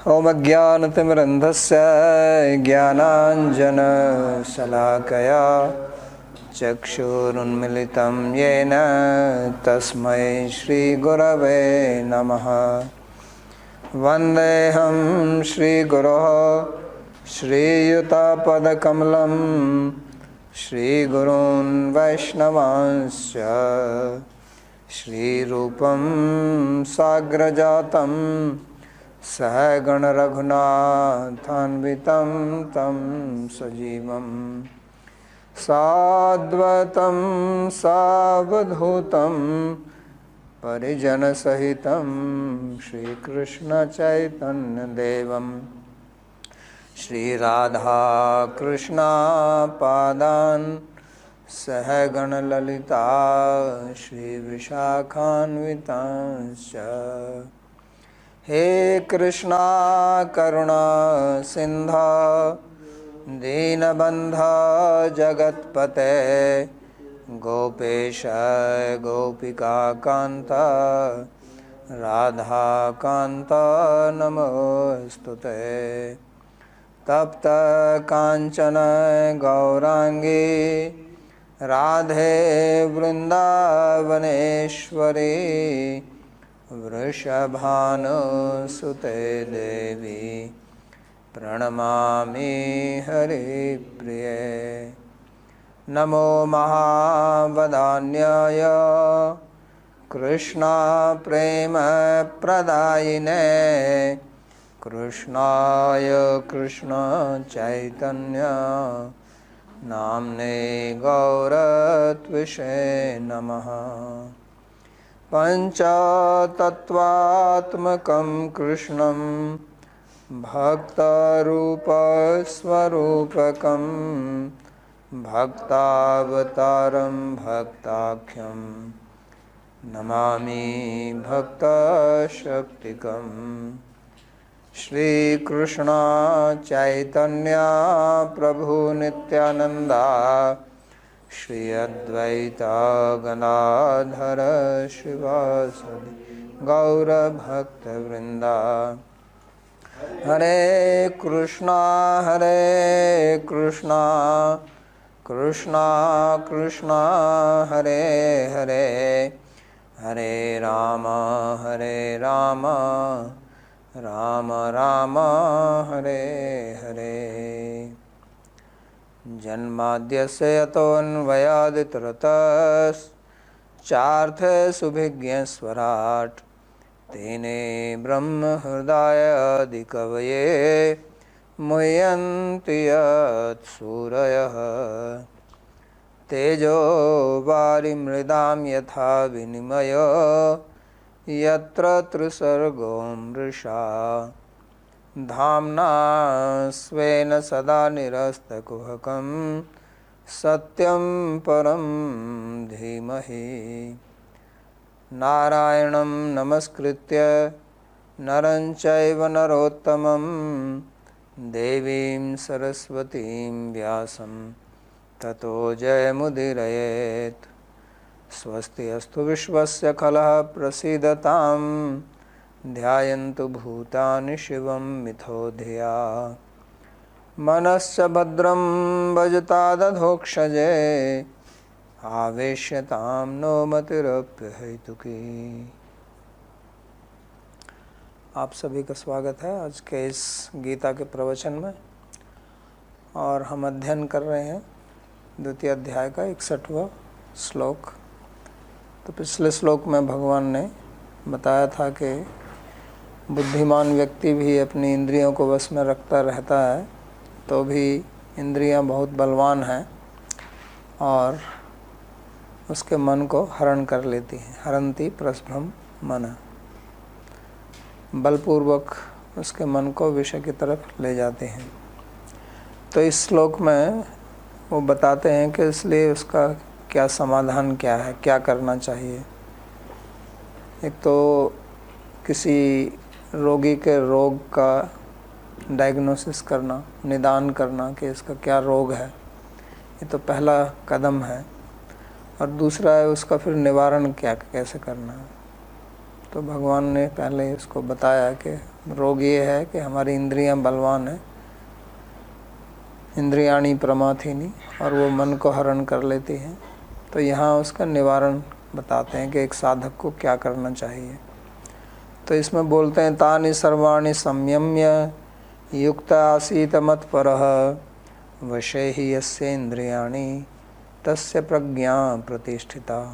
ॐ अज्ञानतिमिरन्धस्य ज्ञानाञ्जनशलाकया चक्षुरुन्मिलितं येन तस्मै श्रीगुरवे नमः। वन्देऽहं श्रीगुरोः श्रीयुतापदकमलं श्रीगुरून् वैष्णवांश्च श्रीरूपं साग्रजातं सहगणरघुनाथान्वितं तं सजीवं साद्वैतं सावधूतं परिजनसहितं श्रीकृष्णचैतन्यदेवं श्रीराधाकृष्णपादान् सहगणललिता श्रीविशाखान्वितांश्च। हे कृष्णा करुणा सिन्धो दीनबन्धो जगत्पते गोपेश गोपिकान्त राधाकान्त नमोस्तुते। तप्त कांचन गौरांगी राधे वृंदावनेश्वरी वृषभानुसुते देवी प्रणमामि हरिप्रिये। नमो महावदान्याय कृष्णा प्रेम प्रदायिने कृष्णाय कृष्ण चैतन्य नाम्ने गौरत्विषे नमः। पंचतत्वात्मकं कृष्णं भक्तरूपस्वरूपकं भक्तावतारं भक्ताख्यं नमामि भक्तशक्तिकम्। श्री कृष्ण चैतन्य प्रभु नित्यानंदा श्री अद्वैत गदाधर श्रीवासदि गौर भक्त वृंदा। हरे कृष्णा कृष्णा कृष्णा हरे हरे हरे राम राम राम हरे हरे। जन्माद्यस्य यतोऽन्वयादितरतश्चार्थेषुभिज्ञस्वराट् तेने ब्रह्म हृदयादिकवये मुह्यन्ति यत्सूरयः। तेजो वारिमृदां यथा विनिमयो यत्र त्रिसर्गो मृषा धाम्ना स्वेन सदा निरस्तकुहकं सत्यं परं धीमहि। नारायणं नमस्कृत्य नरं चैव नरोत्तमं देवीं सरस्वतीं व्यासं ततो जयमुदीरयेत्। स्वस्ति अस्तु विश्वस्य खलः प्रसीदतां ध्यायन्तु भूतानि शिवं मिथो धिया। मनश्च भद्रं भजतादधोक्षजे आवेश्यतां नो मतिरप्यहेतुकी। आप सभी का स्वागत है आज के इस गीता के प्रवचन में। और हम अध्ययन कर रहे हैं द्वितीय अध्याय का 61वां श्लोक। तो पिछले श्लोक में भगवान ने बताया था कि बुद्धिमान व्यक्ति भी अपनी इंद्रियों को वश में रखता रहता है तो भी इंद्रियां बहुत बलवान हैं और उसके मन को हरण कर लेती हैं। हरंती प्रस्भ्रम मन, बलपूर्वक उसके मन को विषय की तरफ ले जाते हैं। तो इस श्लोक में वो बताते हैं कि इसलिए उसका क्या समाधान क्या है, क्या करना चाहिए। एक तो किसी रोगी के रोग का डायग्नोसिस करना, निदान करना कि इसका क्या रोग है, ये तो पहला कदम है। और दूसरा है उसका फिर निवारण क्या कैसे करना है। तो भगवान ने पहले इसको बताया कि रोग ये है कि हमारी इंद्रियां बलवान है, इंद्रियाणी प्रमाथिनी, और वो मन को हरण कर लेती हैं। तो यहाँ उसका निवारण बताते हैं कि एक साधक को क्या करना चाहिए। तो इसमें बोलते हैं तानि सर्वाणि संयम्य युक्त आसीत मत्परः वशे ही यस्य इंद्रियाणि तस्य प्रज्ञा प्रतिष्ठिता।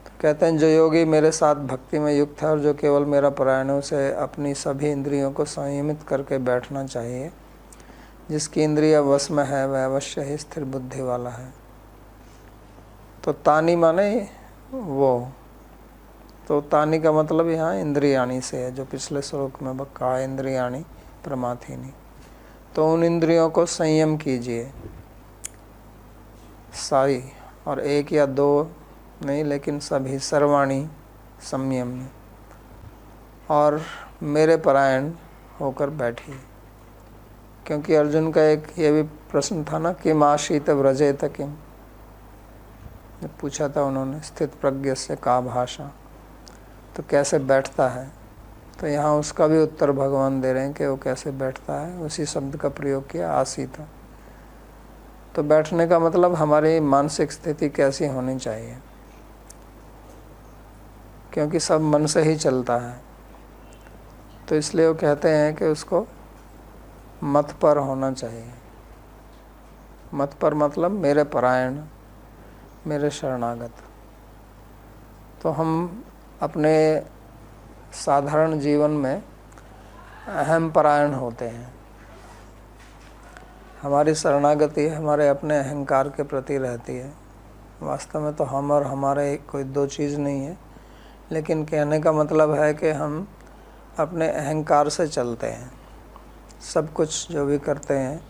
तो कहते हैं जो योगी मेरे साथ भक्ति में युक्त है और जो केवल मेरा परायण है, उसे अपनी सभी इंद्रियों को संयमित करके बैठना चाहिए। जिसकी इंद्रिय वश में है वह अवश्य ही स्थिर बुद्धि वाला है। तो तानी माने वो, तो तानी का मतलब यहाँ इंद्रियाणी से है, जो पिछले श्लोक में कहा इंद्रियाणी प्रमाथिनी। तो उन इंद्रियों को संयम कीजिए सारी, और एक या दो नहीं लेकिन सभी, सर्वाणी संयम, और मेरे परायण होकर बैठिए। क्योंकि अर्जुन का एक ये भी प्रश्न था ना, किम आशीत व्रजेत किम, पूछा था उन्होंने, स्थित प्रज्ञ से का भाषा, तो कैसे बैठता है। तो यहाँ उसका भी उत्तर भगवान दे रहे हैं कि वो कैसे बैठता है। उसी शब्द का प्रयोग किया, आसीत। तो बैठने का मतलब हमारी मानसिक स्थिति कैसी होनी चाहिए, क्योंकि सब मन से ही चलता है। तो इसलिए वो कहते हैं कि उसको मत पर होना चाहिए। मत पर मतलब मेरे परायण, मेरे शरणागत। तो हम अपने साधारण जीवन में अहम परायण होते हैं। हमारी शरणागति हमारे अपने अहंकार के प्रति रहती है। वास्तव में तो हम और हमारे कोई दो चीज़ नहीं है, लेकिन कहने का मतलब है कि हम अपने अहंकार से चलते हैं, सब कुछ जो भी करते हैं,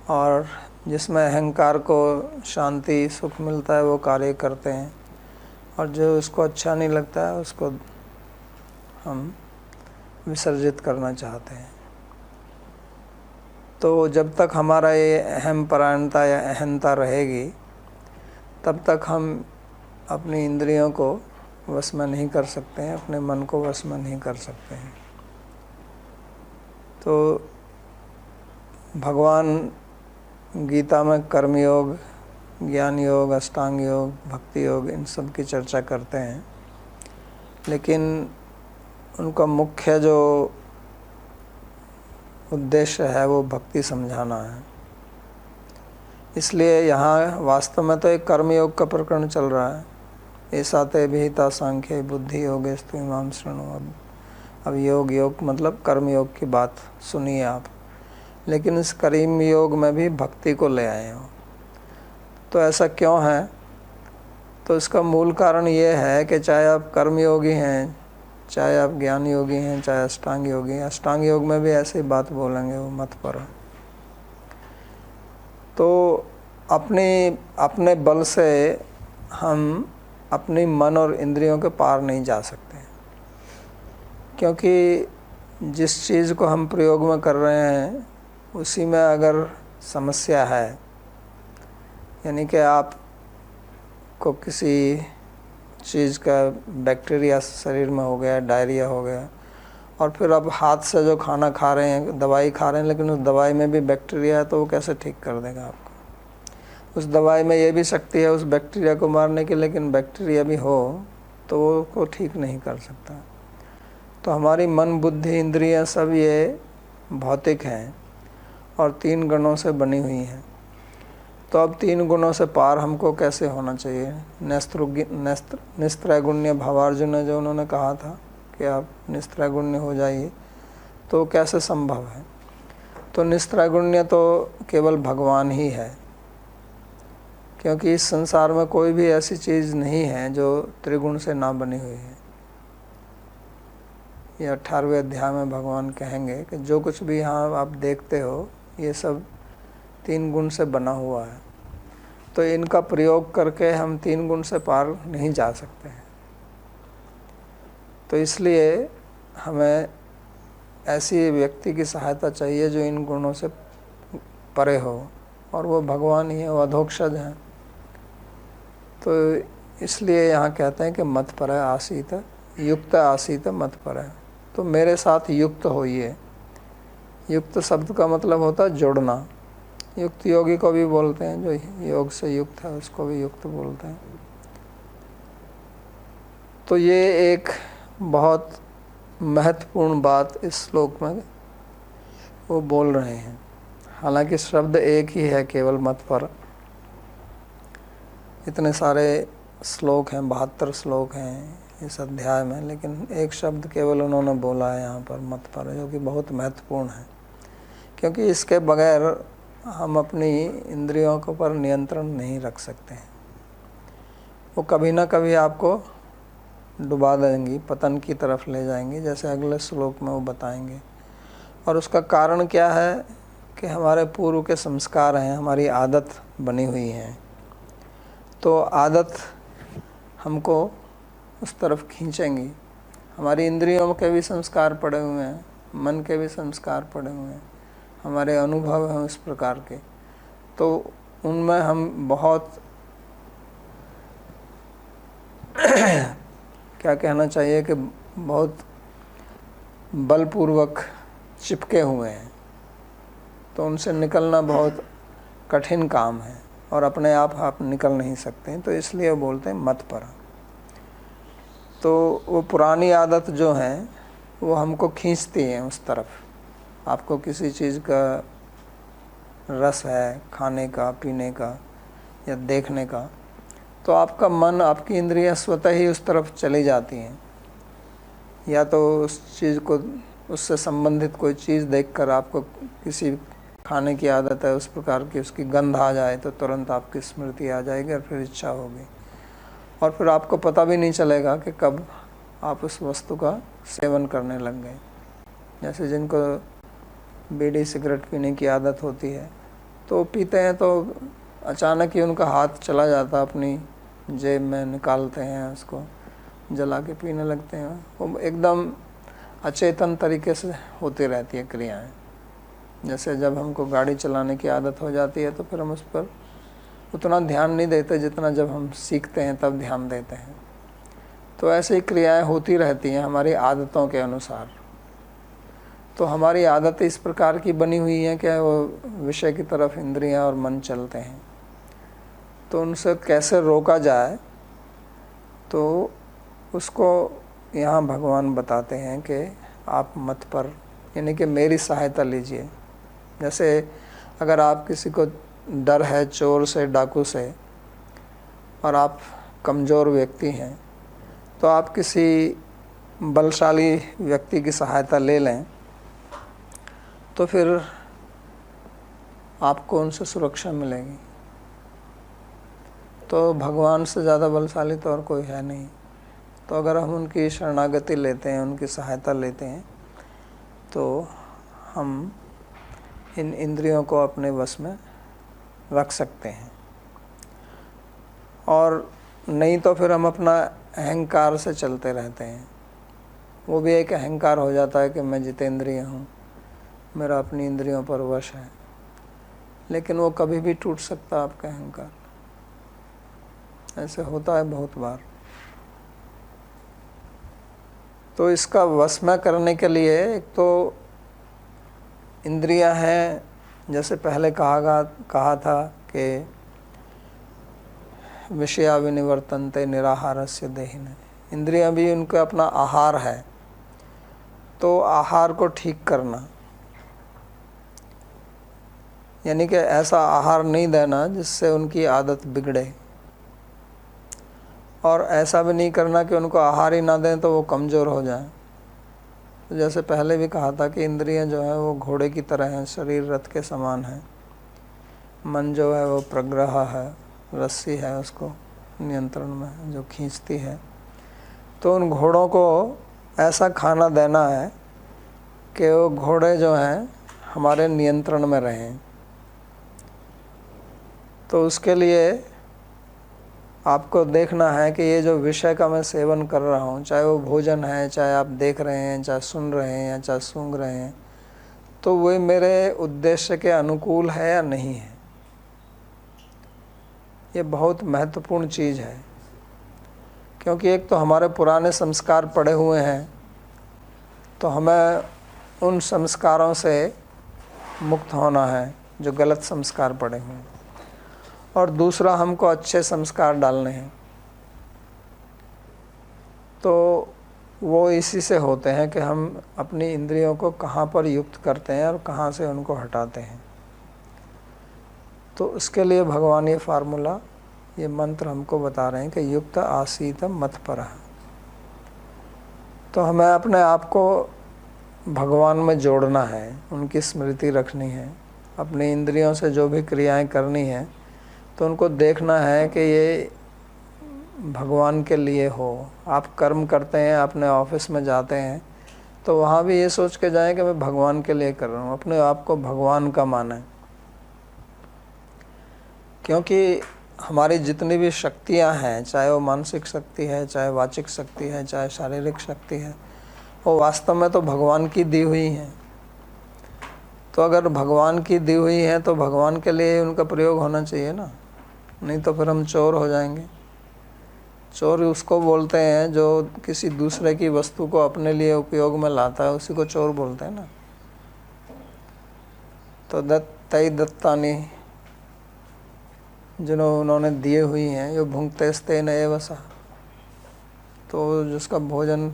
और जिसमें अहंकार को शांति सुख मिलता है वो कार्य करते हैं, और जो उसको अच्छा नहीं लगता है उसको हम विसर्जित करना चाहते हैं। तो जब तक हमारा ये अहम परायणता या अहंता रहेगी, तब तक हम अपनी इंद्रियों को वश में नहीं कर सकते हैं, अपने मन को वश में नहीं कर सकते हैं। तो भगवान गीता में कर्मयोग, ज्ञान योग, अष्टांग योग, भक्ति योग, इन सब की चर्चा करते हैं, लेकिन उनका मुख्य जो उद्देश्य है वो भक्ति समझाना है। इसलिए यहाँ वास्तव में तो एक कर्मयोग का प्रकरण चल रहा है। ऐसा ते विहिता सांख्य बुद्धि योगेस्तु इमाम शृणु। अब योग मतलब कर्मयोग की बात सुनिए आप। लेकिन इस कर्म योग में भी भक्ति को ले आए हो। तो ऐसा क्यों है? तो इसका मूल कारण ये है कि चाहे आप कर्मयोगी हैं, चाहे आप ज्ञान योगी हैं, चाहे अष्टांग योगी हैं, अष्टांग योग में भी ऐसी बात बोलेंगे वो मत पर। तो अपने बल से हम अपनी मन और इंद्रियों के पार नहीं जा सकते, क्योंकि जिस चीज़ को हम प्रयोग में कर रहे हैं उसी में अगर समस्या है, यानी कि आपको किसी चीज़ का बैक्टीरिया शरीर में हो गया, डायरिया हो गया, और फिर आप हाथ से जो खाना खा रहे हैं, दवाई खा रहे हैं, लेकिन उस दवाई में भी बैक्टीरिया है, तो वो कैसे ठीक कर देगा आपको? उस दवाई में ये भी शक्ति है उस बैक्टीरिया को मारने की, लेकिन बैक्टीरिया भी हो तो वो को ठीक नहीं कर सकता। तो हमारी मन, बुद्धि, इंद्रियां सब ये भौतिक हैं और 3 गुणों से बनी हुई हैं। तो अब 3 गुणों से पार हमको कैसे होना चाहिए? निस्त्रैगुण्य भावार्जुन ने जो उन्होंने कहा था कि आप निस्त्रैगुण्य हो जाइए, तो कैसे संभव है? तो निस्त्रैगुण्य तो केवल भगवान ही है, क्योंकि इस संसार में कोई भी ऐसी चीज़ नहीं है जो त्रिगुण से ना बनी हुई है। ये 18वें अध्याय में भगवान कहेंगे कि जो कुछ भी यहाँ आप देखते हो ये सब 3 गुण से बना हुआ है। तो इनका प्रयोग करके हम 3 गुण से पार नहीं जा सकते हैं। तो इसलिए हमें ऐसी व्यक्ति की सहायता चाहिए जो इन गुणों से परे हो, और वो भगवान ही है, वो अधोक्षज हैं। तो इसलिए यहाँ कहते हैं कि मत पर आसीत युक्त आसीत मत पर है, तो मेरे साथ युक्त होइए। युक्त शब्द का मतलब होता है जुड़ना। युक्त योगी को भी बोलते हैं, जो योग से युक्त है उसको भी युक्त बोलते हैं। तो ये एक बहुत महत्वपूर्ण बात इस श्लोक में वो बोल रहे हैं। हालांकि शब्द एक ही है केवल मत पर। इतने सारे श्लोक हैं, 72 श्लोक हैं इस अध्याय में, लेकिन एक शब्द केवल उन्होंने बोला है यहाँ पर, मत पर, जो कि बहुत महत्वपूर्ण है। क्योंकि इसके बगैर हम अपनी इंद्रियों के ऊपर नियंत्रण नहीं रख सकते हैं। वो कभी ना कभी आपको डुबा देंगी, पतन की तरफ ले जाएंगी, जैसे अगले श्लोक में वो बताएंगे। और उसका कारण क्या है कि हमारे पूर्व के संस्कार हैं, हमारी आदत बनी हुई है। तो आदत हमको उस तरफ खींचेंगी। हमारी इंद्रियों के भी संस्कार पड़े हुए हैं, मन के भी संस्कार पड़े हुए हैं, हमारे अनुभव हैं उस प्रकार के। तो उनमें हम बहुत क्या कहना चाहिए कि बहुत बलपूर्वक चिपके हुए हैं। तो उनसे निकलना बहुत कठिन काम है और अपने आप निकल नहीं सकते हैं। तो इसलिए बोलते हैं मत पर। तो वो पुरानी आदत जो है वो हमको खींचती है उस तरफ। आपको किसी चीज़ का रस है, खाने का, पीने का या देखने का, तो आपका मन, आपकी इंद्रियां स्वतः ही उस तरफ चली जाती हैं। या तो उस चीज़ को, उससे संबंधित कोई चीज़ देखकर आपको किसी खाने की आदत है, उस प्रकार की उसकी गंध आ जाए तो तुरंत आपकी स्मृति आ जाएगी और फिर इच्छा होगी। और फिर आपको पता भी नहीं चलेगा कि कब आप उस वस्तु का सेवन करने लग गए। जैसे जिनको बीड़ी सिगरेट पीने की आदत होती है, तो पीते हैं तो अचानक ही उनका हाथ चला जाता, अपनी जेब में निकालते हैं, उसको जला के पीने लगते हैं। वो एकदम अचेतन तरीके से होती रहती है क्रियाएं। जैसे जब हमको गाड़ी चलाने की आदत हो जाती है तो फिर हम उस पर उतना ध्यान नहीं देते जितना जब हम सीखते हैं तब ध्यान देते हैं। तो ऐसे ही क्रियाएं होती रहती हैं हमारी आदतों के अनुसार। तो हमारी आदत इस प्रकार की बनी हुई है कि वो विषय की तरफ इंद्रियां और मन चलते हैं। तो उनसे कैसे रोका जाए, तो उसको यहाँ भगवान बताते हैं कि आप मत पर, यानी कि मेरी सहायता लीजिए। जैसे अगर आप किसी को डर है चोर से, डाकू से, और आप कमज़ोर व्यक्ति हैं, तो आप किसी बलशाली व्यक्ति की सहायता ले लें, तो फिर आपको उनसे सुरक्षा मिलेगी। तो भगवान से ज़्यादा बलशाली तो और कोई है नहीं। तो अगर हम उनकी शरणागति लेते हैं, उनकी सहायता लेते हैं, तो हम इन इंद्रियों को अपने वश में रख सकते हैं। और नहीं तो फिर हम अपना अहंकार से चलते रहते हैं। वो भी एक अहंकार हो जाता है कि मैं जितेंद्रिय हूँ, मेरा अपनी इंद्रियों पर वश है। लेकिन वो कभी भी टूट सकता आपका अहंकार। ऐसे होता है बहुत बार। तो इसका वश में करने के लिए एक तो इंद्रियां हैं, जैसे पहले कहा था कि विषया विनिवर्तन्ते निराहारस्य देहिने। इंद्रियां भी उनका अपना आहार है। तो आहार को ठीक करना, यानी कि ऐसा आहार नहीं देना जिससे उनकी आदत बिगड़े, और ऐसा भी नहीं करना कि उनको आहार ही ना दें तो वो कमज़ोर हो जाए। तो जैसे पहले भी कहा था कि इंद्रियां जो है वो घोड़े की तरह हैं, शरीर रथ के समान है। मन जो है वो प्रग्रह है, रस्सी है उसको नियंत्रण में जो खींचती है। तो उन घोड़ों को ऐसा खाना देना है कि वो घोड़े जो हैं हमारे नियंत्रण में रहें। तो उसके लिए आपको देखना है कि ये जो विषय का मैं सेवन कर रहा हूँ, चाहे वो भोजन है, चाहे आप देख रहे हैं, चाहे सुन रहे हैं, या चाहे सूंघ रहे हैं, तो वे मेरे उद्देश्य के अनुकूल है या नहीं है। ये बहुत महत्वपूर्ण चीज़ है। क्योंकि एक तो हमारे पुराने संस्कार पड़े हुए हैं, तो हमें उन संस्कारों से मुक्त होना है जो गलत संस्कार पड़े हुए हैं, और दूसरा हमको अच्छे संस्कार डालने हैं। तो वो इसी से होते हैं कि हम अपनी इंद्रियों को कहाँ पर युक्त करते हैं और कहाँ से उनको हटाते हैं। तो उसके लिए भगवान ये फार्मूला, ये मंत्र हमको बता रहे हैं कि युक्त आसीत मत्परः। तो हमें अपने आप को भगवान में जोड़ना है, उनकी स्मृति रखनी है, अपनी इंद्रियों से जो भी क्रियाएं करनी है तो उनको देखना है कि ये भगवान के लिए हो। आप कर्म करते हैं, अपने ऑफिस में जाते हैं, तो वहाँ भी ये सोच के जाएं कि मैं भगवान के लिए कर रहा हूँ, अपने आप को भगवान का मानें। क्योंकि हमारी जितनी भी शक्तियाँ हैं, चाहे वो मानसिक शक्ति है, चाहे वाचिक शक्ति है, चाहे शारीरिक शक्ति है, वो वास्तव में तो भगवान की दी हुई हैं। तो अगर भगवान की दी हुई है तो भगवान के लिए उनका प्रयोग होना चाहिए ना, नहीं तो फिर हम चोर हो जाएंगे। चोर उसको बोलते हैं जो किसी दूसरे की वस्तु को अपने लिए उपयोग में लाता है, उसी को चोर बोलते हैं ना। तो दत्तई दत्तानी, जिन्होंने उन्होंने दिए हुई हैं, यो भुंगते स्तेन एव सः, तो जिसका भोजन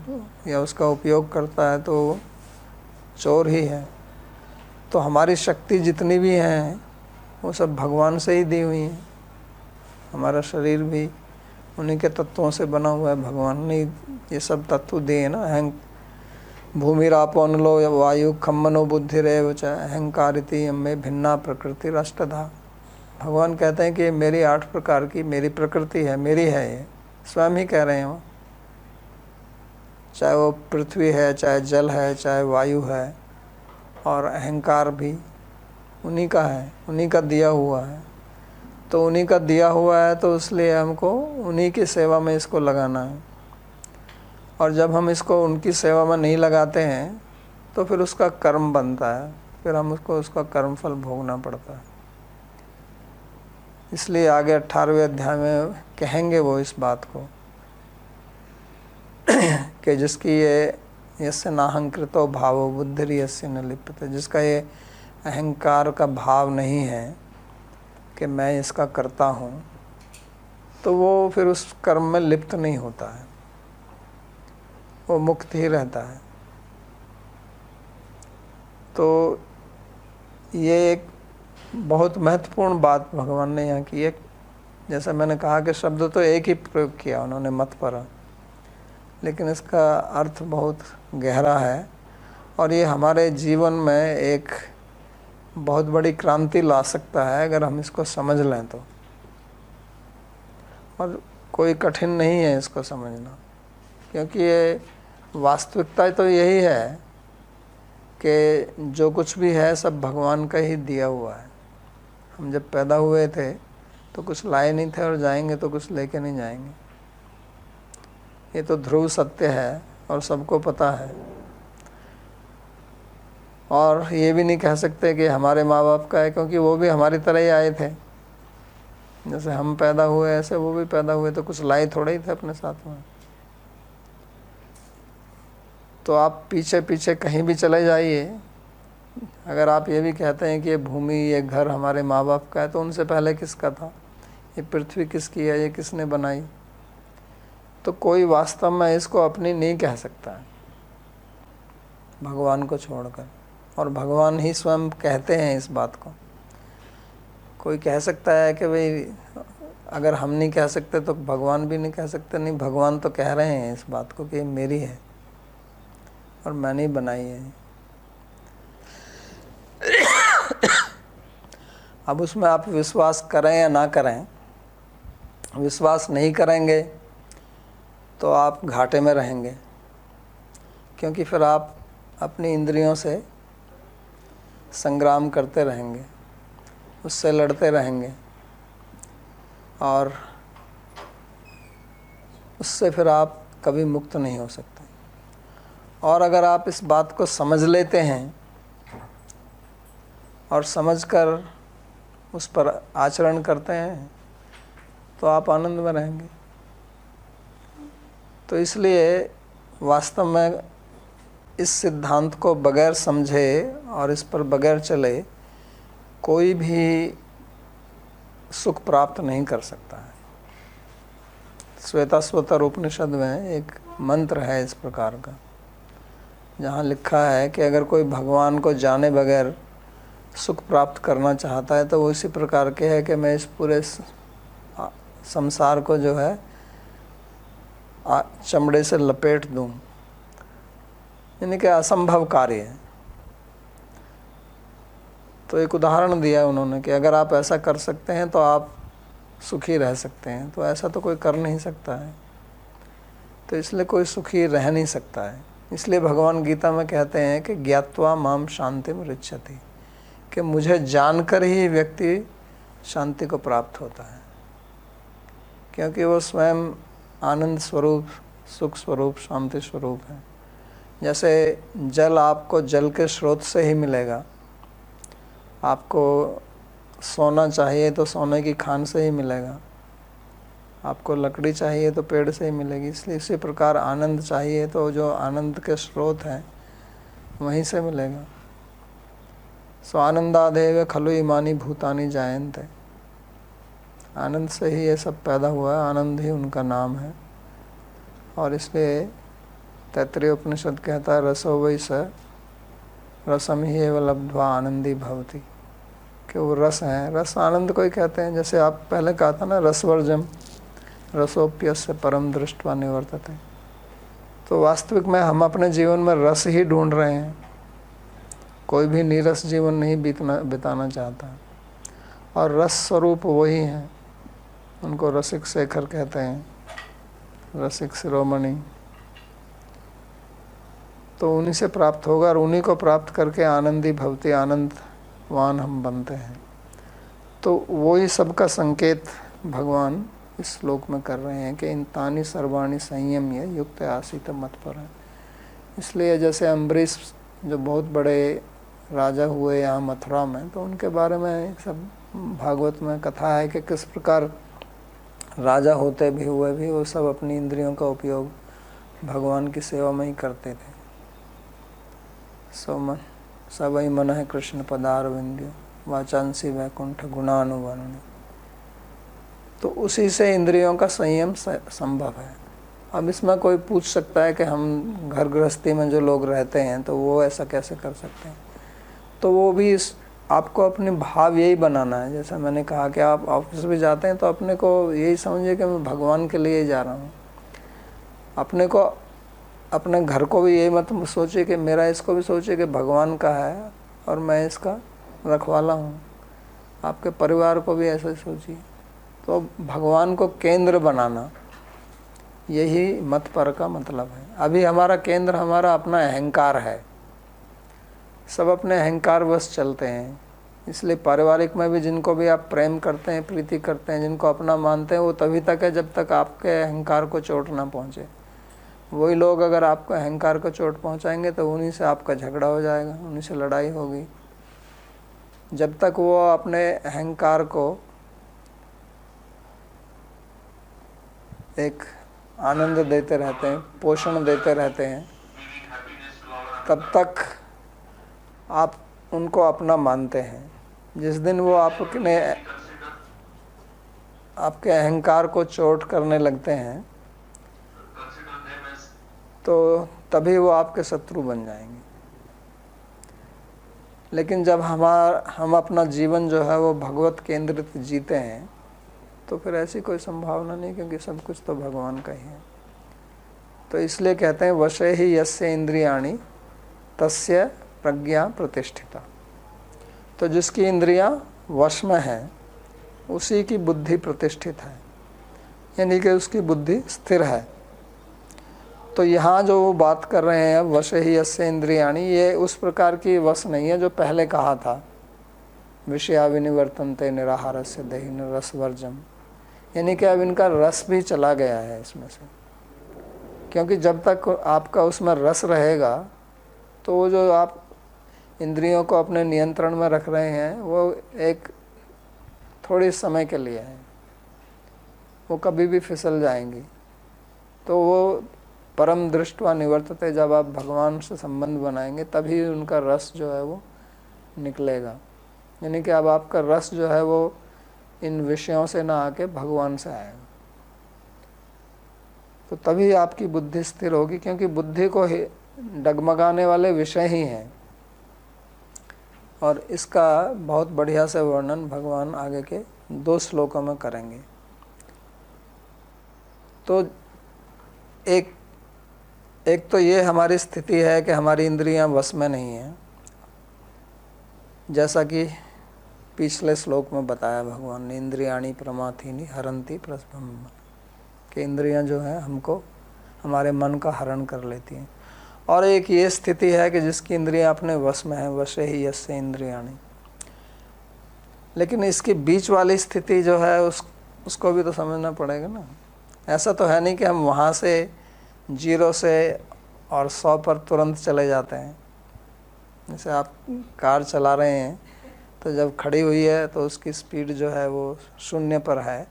या उसका उपयोग करता है तो चोर ही है। तो हमारी शक्ति जितनी भी हैं वो सब भगवान से ही दी हुई हैं। हमारा शरीर भी उन्हीं के तत्वों से बना हुआ है, भगवान ने ये सब तत्व दिए ना। भूमिरापो अनलो वायु खम्मनो बुद्धिरेव च अहंकारिति में भिन्ना प्रकृति राष्ट्रधा। भगवान कहते हैं कि मेरी 8 प्रकार की मेरी प्रकृति है, मेरी है, ये स्वयं ही कह रहे हैं वो। चाहे वो पृथ्वी है, चाहे जल है, चाहे वायु है, और अहंकार भी उन्हीं का है, उन्हीं का दिया हुआ है। तो उन्हीं का दिया हुआ है तो इसलिए हमको उन्हीं की सेवा में इसको लगाना है। और जब हम इसको उनकी सेवा में नहीं लगाते हैं तो फिर उसका कर्म बनता है, फिर हम उसको उसका कर्मफल भोगना पड़ता है। इसलिए आगे 18वें अध्याय में कहेंगे वो इस बात को कि जिसकी ये यस्य नाहंकृतो भावो बुद्धि यस्य न लिप्यते, जिसका ये अहंकार का भाव नहीं है कि मैं इसका करता हूँ, तो वो फिर उस कर्म में लिप्त नहीं होता है, वो मुक्त ही रहता है। तो ये एक बहुत महत्वपूर्ण बात भगवान ने यहाँ की है। जैसा मैंने कहा कि शब्द तो एक ही प्रयोग किया उन्होंने, मत्परः, लेकिन इसका अर्थ बहुत गहरा है और ये हमारे जीवन में एक बहुत बड़ी क्रांति ला सकता है अगर हम इसको समझ लें तो। और कोई कठिन नहीं है इसको समझना, क्योंकि ये वास्तविकता तो यही है कि जो कुछ भी है सब भगवान का ही दिया हुआ है। हम जब पैदा हुए थे तो कुछ लाए नहीं थे और जाएंगे तो कुछ लेके नहीं जाएंगे, ये तो ध्रुव सत्य है और सबको पता है। और ये भी नहीं कह सकते कि हमारे माँ बाप का है, क्योंकि वो भी हमारी तरह ही आए थे। जैसे हम पैदा हुए ऐसे वो भी पैदा हुए, तो कुछ लाए थोड़े ही थे अपने साथ में। तो आप पीछे पीछे कहीं भी चले जाइए, अगर आप ये भी कहते हैं कि ये भूमि ये घर हमारे माँ बाप का है, तो उनसे पहले किसका था? ये पृथ्वी किसकी है? ये किसने बनाई? तो कोई वास्तव में इसको अपनी नहीं कह सकता है भगवान को छोड़कर, और भगवान ही स्वयं कहते हैं इस बात को। कोई कह सकता है कि भाई अगर हम नहीं कह सकते तो भगवान भी नहीं कह सकते? नहीं, भगवान तो कह रहे हैं इस बात को कि ये मेरी है और मैंने ही बनाई है। अब उसमें आप विश्वास करें या ना करें, विश्वास नहीं करेंगे तो आप घाटे में रहेंगे, क्योंकि फिर आप अपनी इंद्रियों से संग्राम करते रहेंगे, उससे लड़ते रहेंगे, और उससे फिर आप कभी मुक्त नहीं हो सकते। और अगर आप इस बात को समझ लेते हैं और समझकर उस पर आचरण करते हैं तो आप आनंद में रहेंगे। तो इसलिए वास्तव में इस सिद्धांत को बगैर समझे और इस पर बगैर चले कोई भी सुख प्राप्त नहीं कर सकता है। श्वेताश्वतर उपनिषद में एक मंत्र है इस प्रकार का, जहाँ लिखा है कि अगर कोई भगवान को जाने बगैर सुख प्राप्त करना चाहता है तो वो इसी प्रकार के है कि मैं इस पूरे संसार को जो है चमड़े से लपेट दूं, यानी कि असंभव कार्य है। तो एक उदाहरण दिया उन्होंने कि अगर आप ऐसा कर सकते हैं तो आप सुखी रह सकते हैं, तो ऐसा तो कोई कर नहीं सकता है, तो इसलिए कोई सुखी रह नहीं सकता है। इसलिए भगवान गीता में कहते हैं कि ज्ञात्वा माम शांतिम रिच्छति, कि मुझे जानकर ही व्यक्ति शांति को प्राप्त होता है, क्योंकि वो स्वयं आनंद स्वरूप, सुख स्वरूप, शांति स्वरूप है। जैसे जल आपको जल के स्रोत से ही मिलेगा, आपको सोना चाहिए तो सोने की खान से ही मिलेगा, आपको लकड़ी चाहिए तो पेड़ से ही मिलेगी। इसलिए इसी प्रकार आनंद चाहिए तो जो आनंद के स्रोत हैं वहीं से मिलेगा। सो आनंदादेव खलु इमानी भूतानि जायन्ते, आनंद से ही ये सब पैदा हुआ है, आनंद ही उनका नाम है। और इसलिए तैत्तिरीय उपनिषद कहता है रसो वै स रसम ही एव लब्ध्वा आनंदी भवति, कि वो रस है। रस आनंद को ही कहते हैं। जैसे आप पहले कहा था ना, रसवर्जम रसोप्यस्य परम दृष्ट्वा निवर्तते, तो वास्तविक में हम अपने जीवन में रस ही ढूंढ रहे हैं। कोई भी नीरस जीवन नहीं बिताना चाहता, और रस स्वरूप वही हैं। उनको रसिक शेखर कहते हैं, रसिक शिरोमणि। तो उन्हीं से प्राप्त होगा, और उन्हीं को प्राप्त करके आनंदी भवती, आनंदवान हम बनते हैं। तो वही सबका संकेत भगवान इस श्लोक में कर रहे हैं कि इन तानि सर्वाणि संयम्य युक्त आसीत मत्पर है। इसलिए जैसे अम्बरीश जो बहुत बड़े राजा हुए यहाँ मथुरा में, तो उनके बारे में सब भागवत में कथा है कि किस प्रकार राजा होते भी हुए भी वो सब अपनी इंद्रियों का उपयोग भगवान की सेवा में ही करते थे। सबई मन है कृष्ण पदारविंद्य वाचांसी वैकुंठ गुणानुवर्णि। तो उसी से इंद्रियों का संयम संभव है। अब इसमें कोई पूछ सकता है कि हम घर गृहस्थी में जो लोग रहते हैं तो वो ऐसा कैसे कर सकते हैं। तो वो भी आपको अपने भाव यही बनाना है। जैसा मैंने कहा कि आप ऑफिस भी जाते हैं तो अपने को यही समझिए कि मैं भगवान के लिए ही जा रहा हूँ। अपने को, अपने घर को भी यही मत सोचिए कि मेरा, इसको भी सोचिए कि भगवान का है और मैं इसका रखवाला हूँ। आपके परिवार को भी ऐसा सोचिए। तो भगवान को केंद्र बनाना, यही मत पर का मतलब है। अभी हमारा केंद्र हमारा अपना अहंकार है। सब अपने अहंकार वश चलते हैं। इसलिए पारिवारिक में भी जिनको भी आप प्रेम करते हैं, प्रीति करते हैं, जिनको अपना मानते हैं, वो तभी तक है जब तक आपके अहंकार को चोट ना पहुँचे। वही लोग अगर आपको अहंकार को चोट पहुँचाएंगे तो उन्हीं से आपका झगड़ा हो जाएगा, उन्हीं से लड़ाई होगी। जब तक वो अपने अहंकार को एक आनंद देते रहते हैं, पोषण देते रहते हैं, तब तक आप उनको अपना मानते हैं। जिस दिन वो आपके अहंकार को चोट करने लगते हैं तो तभी वो आपके शत्रु बन जाएंगे। लेकिन जब हम अपना जीवन जो है वो भगवत केंद्रित जीते हैं तो फिर ऐसी कोई संभावना नहीं, क्योंकि सब कुछ तो भगवान का ही है। तो इसलिए कहते हैं वशे ही यस्य इंद्रियाणि तस्य प्रज्ञा प्रतिष्ठिता। तो जिसकी इंद्रियां वश में है उसी की बुद्धि प्रतिष्ठित है, यानी कि उसकी बुद्धि स्थिर है। तो यहाँ जो वो बात कर रहे हैं वशे ही यस्य इंद्रियाणि, ये उस प्रकार की वश नहीं है जो पहले कहा था, विषया विनिवर्तन्ते निराहारस्य देहिन रसवर्जम, यानी कि अब इनका रस भी चला गया है इसमें से। क्योंकि जब तक आपका उसमें रस रहेगा तो वो जो आप इंद्रियों को अपने नियंत्रण में रख रहे हैं वो एक थोड़ी समय के लिए है, वो कभी भी फिसल जाएंगी। तो वो परम दृष्ट्वा निवर्तते, जब आप भगवान से संबंध बनाएंगे तभी उनका रस जो है वो निकलेगा। यानी कि अब आपका रस जो है वो इन विषयों से ना आके भगवान से आएगा, तो तभी आपकी बुद्धि स्थिर होगी, क्योंकि बुद्धि को डगमगाने वाले विषय ही हैं। और इसका बहुत बढ़िया से वर्णन भगवान आगे के 2 श्लोकों में करेंगे। तो एक तो ये हमारी स्थिति है कि हमारी इंद्रियां वश में नहीं हैं, जैसा कि पिछले श्लोक में बताया भगवान ने, इंद्रियाणि प्रमाथीनि हरन्ति प्रस्भम, कि इंद्रियां जो हैं हमको हमारे मन का हरण कर लेती हैं। और एक ये स्थिति है कि जिसकी इंद्रियां अपने वश में है, वशे ही यस्य इंद्रियाणि। लेकिन इसकी बीच वाली स्थिति जो है उसको भी तो समझना पड़ेगा ना। ऐसा तो है नहीं कि हम वहाँ से 0 से और 100 पर तुरंत चले जाते हैं। जैसे आप कार चला रहे हैं तो जब खड़ी हुई है तो उसकी स्पीड जो है वो 0 पर है,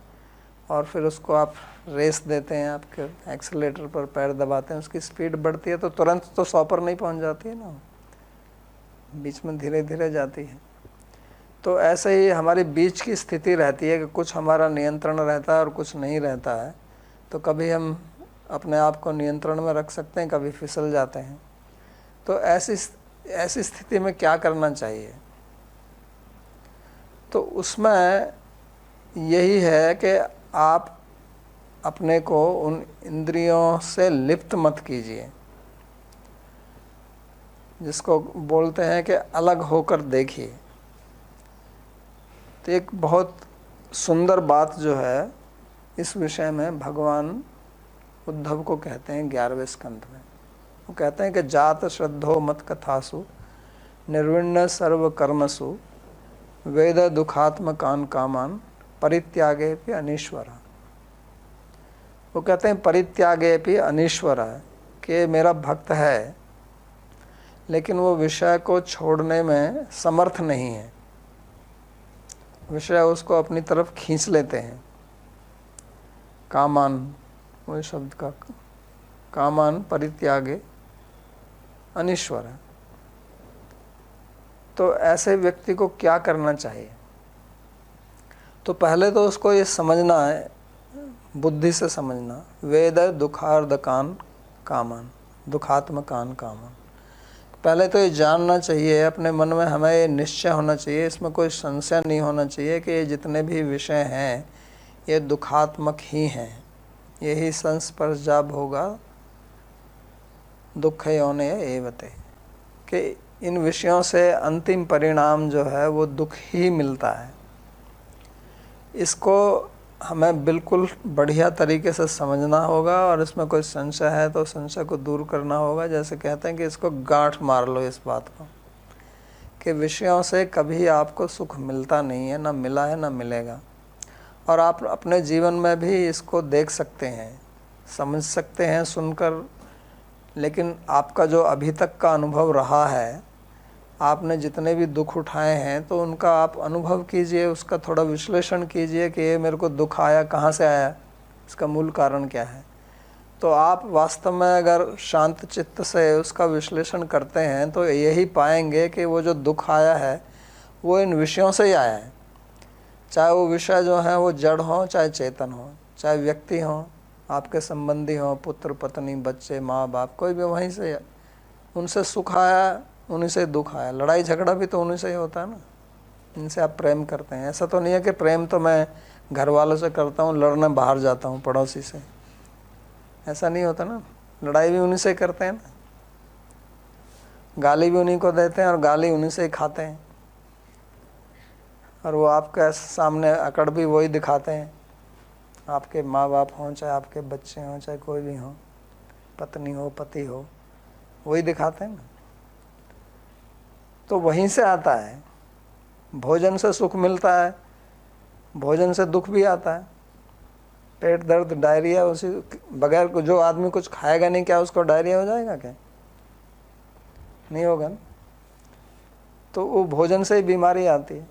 और फिर उसको आप रेस देते हैं, आपके एक्सीलेटर पर पैर दबाते हैं, उसकी स्पीड बढ़ती है तो तुरंत तो 100 पर नहीं पहुंच जाती है ना, बीच में धीरे धीरे जाती है। तो ऐसे ही हमारी बीच की स्थिति रहती है कि कुछ हमारा नियंत्रण रहता है और कुछ नहीं रहता है। तो कभी हम अपने आप को नियंत्रण में रख सकते हैं, कभी फिसल जाते हैं। तो ऐसी स्थिति में क्या करना चाहिए? तो उसमें यही है कि आप अपने को उन इंद्रियों से लिप्त मत कीजिए, जिसको बोलते हैं कि अलग होकर देखिए। तो एक बहुत सुंदर बात जो है इस विषय में भगवान उद्धव को कहते हैं 11वें स्कंध में। वो कहते हैं कि जात श्रद्धो मत कथासु निर्विण्ण सर्व कर्मसु वेद दुखात्मकान कामान परित्यागे भी अनीश्वरा। वो कहते हैं परित्यागे भी अनीश्वरा, कि मेरा भक्त है लेकिन वो विषय को छोड़ने में समर्थ नहीं है, विषय उसको अपनी तरफ खींच लेते हैं। कामान, वही शब्द का कामान परित्यागे अनीश्वर है। तो ऐसे व्यक्ति को क्या करना चाहिए? तो पहले तो उसको ये समझना है, बुद्धि से समझना, वेद दुखार्धकान कामान दुखात्मकान कामान। पहले तो ये जानना चाहिए अपने मन में, हमें ये निश्चय होना चाहिए, इसमें कोई संशय नहीं होना चाहिए कि ये जितने भी विषय हैं ये दुखात्मक ही हैं। यही संस्पर्शजाब होगा दुख योने एवते, कि इन विषयों से अंतिम परिणाम जो है वो दुख ही मिलता है। इसको हमें बिल्कुल बढ़िया तरीके से समझना होगा, और इसमें कोई संशय है तो संशय को दूर करना होगा। जैसे कहते हैं कि इसको गांठ मार लो इस बात को, कि विषयों से कभी आपको सुख मिलता नहीं है, ना मिला है ना मिलेगा। और आप अपने जीवन में भी इसको देख सकते हैं, समझ सकते हैं सुनकर, लेकिन आपका जो अभी तक का अनुभव रहा है, आपने जितने भी दुख उठाए हैं तो उनका आप अनुभव कीजिए, उसका थोड़ा विश्लेषण कीजिए कि ये मेरे को दुख आया कहाँ से आया, इसका मूल कारण क्या है। तो आप वास्तव में अगर शांत चित्त से उसका विश्लेषण करते हैं तो यही पाएंगे कि वो जो दुख आया है वो इन विषयों से ही आया है। चाहे वो विषय जो हैं वो जड़ हों चाहे चेतन हो, चाहे व्यक्ति हों, आपके संबंधी हों, पुत्र पत्नी बच्चे माँ बाप, कोई भी वहीं से, उनसे सुख आया उन्हीं से दुख आया। लड़ाई झगड़ा भी तो उन्हीं से ही होता है ना, इनसे आप प्रेम करते हैं। ऐसा तो नहीं है कि प्रेम तो मैं घर वालों से करता हूँ, लड़ने बाहर जाता हूँ पड़ोसी से, ऐसा नहीं होता ना। लड़ाई भी उन्हीं से करते हैं ना, गाली भी उन्हीं को देते हैं और गाली उन्हीं से ही खाते हैं, और वो आपके सामने अकड़ भी वही दिखाते हैं। आपके माँ बाप हों चाहे आपके बच्चे हों चाहे कोई भी हो, पत्नी हो पति हो, वही दिखाते हैं ना। तो वहीं से आता है। भोजन से सुख मिलता है, भोजन से दुख भी आता है। पेट दर्द डायरिया, उसी बगैर जो आदमी कुछ खाएगा नहीं, क्या उसको डायरिया हो जाएगा? क्या नहीं होगा ना। तो वो भोजन से ही बीमारी आती है।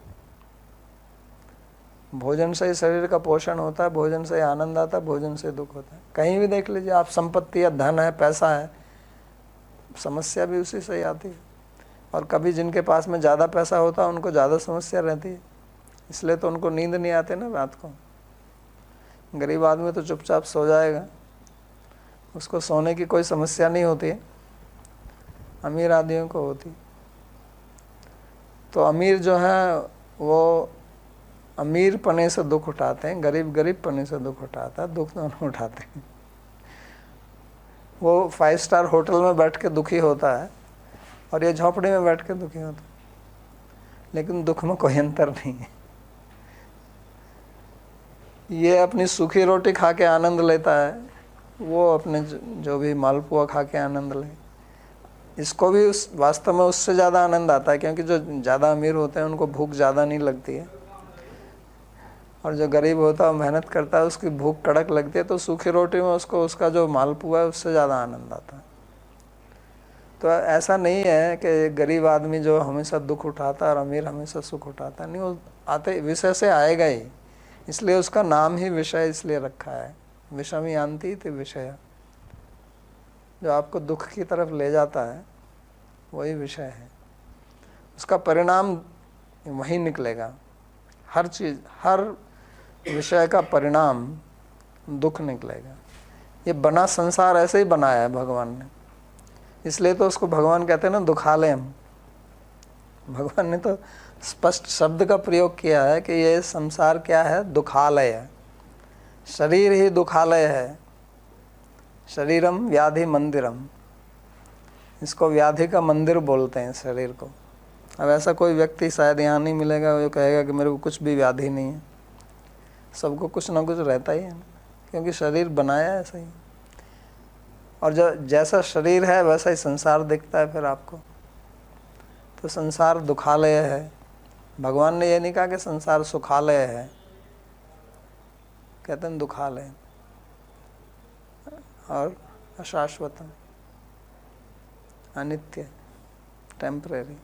भोजन से ही शरीर का पोषण होता है, भोजन से ही आनंद आता है, भोजन से दुख होता है। कहीं भी देख लीजिए आप, संपत्ति या धन है, पैसा है, समस्या भी उसी से ही आती है। और कभी जिनके पास में ज़्यादा पैसा होता है उनको ज़्यादा समस्या रहती है, इसलिए तो उनको नींद नहीं आती ना रात को। गरीब आदमी तो चुपचाप सो जाएगा, उसको सोने की कोई समस्या नहीं होती है, अमीर आदमियों को होती। तो अमीर जो है वो अमीर पने से दुख उठाते हैं, गरीब गरीब पने से दुख उठाता है, दुख दोनों उठाते हैं। वो 5 स्टार होटल में बैठ के दुखी होता है और ये झोपड़ी में बैठ के दुखी होता है, लेकिन दुख में कोई अंतर नहीं है। ये अपनी सूखी रोटी खा के आनंद लेता है, वो अपने जो भी मालपुआ खा के आनंद ले, इसको भी उस वास्तव में उससे ज़्यादा आनंद आता है, क्योंकि जो ज़्यादा अमीर होते हैं उनको भूख ज़्यादा नहीं लगती है, और जो गरीब होता है मेहनत करता है उसकी भूख कड़क लगती है, तो सूखी रोटी में उसको उसका जो मालपुआ है उससे ज़्यादा आनंद आता है। तो ऐसा नहीं है कि गरीब आदमी जो हमेशा दुख उठाता है और अमीर हमेशा सुख उठाता है, नहीं, वो आते विषय से आएगा ही, इसलिए उसका नाम ही विषय इसलिए रखा है, विषमयान्ति इति विषय। जो आपको दुख की तरफ ले जाता है वही विषय है, उसका परिणाम वही निकलेगा। हर चीज़, हर विषय का परिणाम दुख निकलेगा। ये बना संसार ऐसे ही बनाया है भगवान ने, इसलिए तो उसको भगवान कहते हैं ना दुखालयम। भगवान ने तो स्पष्ट शब्द का प्रयोग किया है कि ये संसार क्या है, दुखालय है, शरीर ही दुखालय है। शरीरम व्याधि मंदिरम, इसको व्याधि का मंदिर बोलते हैं शरीर को। अब ऐसा कोई व्यक्ति शायद यहाँ नहीं मिलेगा जो कहेगा कि मेरे को कुछ भी व्याधि नहीं है, सबको कुछ ना कुछ रहता ही है, क्योंकि शरीर बनाया है ऐसा ही। और जो जैसा शरीर है वैसा ही संसार दिखता है फिर आपको। तो संसार दुखालय है। भगवान ने ये नहीं कहा कि संसार सुखालय है, कहते हैं दुखालय और अशाश्वतम, अनित्य, टेम्परेरी।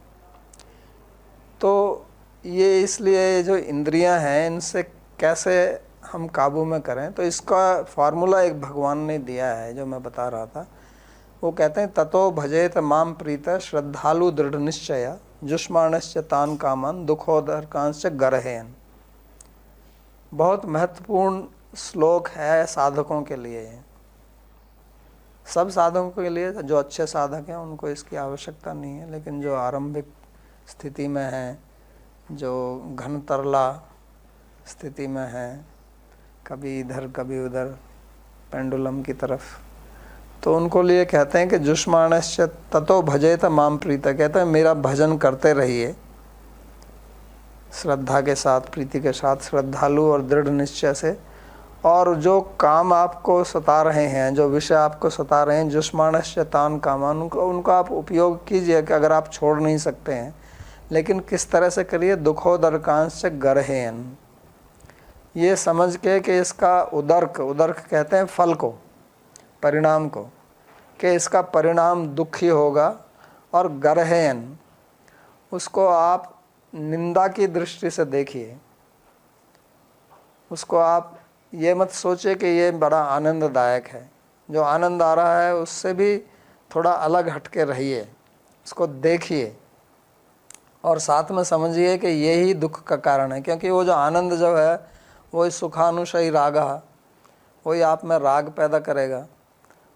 तो ये इसलिए जो इंद्रियां हैं इनसे कैसे हम काबू में करें, तो इसका फार्मूला एक भगवान ने दिया है जो मैं बता रहा था। वो कहते हैं ततो भजेत माम प्रीत श्रद्धालु दृढ़ निश्चय जुष्माणश्च तान कामन दुखोदरकांश्च गरहेन। बहुत महत्वपूर्ण श्लोक है साधकों के लिए। सब साधकों के लिए, जो अच्छे साधक हैं उनको इसकी आवश्यकता नहीं है, लेकिन जो आरंभिक स्थिति में है, जो घन तरला स्थिति में है, कभी इधर कभी उधर पेंडुलम की तरफ, तो उनको लिए कहते हैं कि जुष्माणश्च ततो भजेत माम प्रीत, कहते हैं मेरा भजन करते रहिए श्रद्धा के साथ, प्रीति के साथ, श्रद्धालु और दृढ़ निश्चय से। और जो काम आपको सता रहे हैं, जो विषय आपको सता रहे हैं, जुष्माणश्च तान कामान, उनको आप उपयोग कीजिए कि अगर आप छोड़ नहीं सकते हैं, लेकिन किस तरह से करिए, दुखोदरकांश्च गरहेन, ये समझ के कि इसका उदर्क, उदर्क कहते हैं फल को, परिणाम को, कि इसका परिणाम दुखी होगा। और गरहेन, उसको आप निंदा की दृष्टि से देखिए, उसको आप ये मत सोचिए कि ये बड़ा आनंददायक है, जो आनंद आ रहा है उससे भी थोड़ा अलग हटके रहिए, उसको देखिए और साथ में समझिए कि यही दुख का कारण है। क्योंकि वो जो आनंद जो है वही सुखानुशयी रागा, वही आप में राग पैदा करेगा,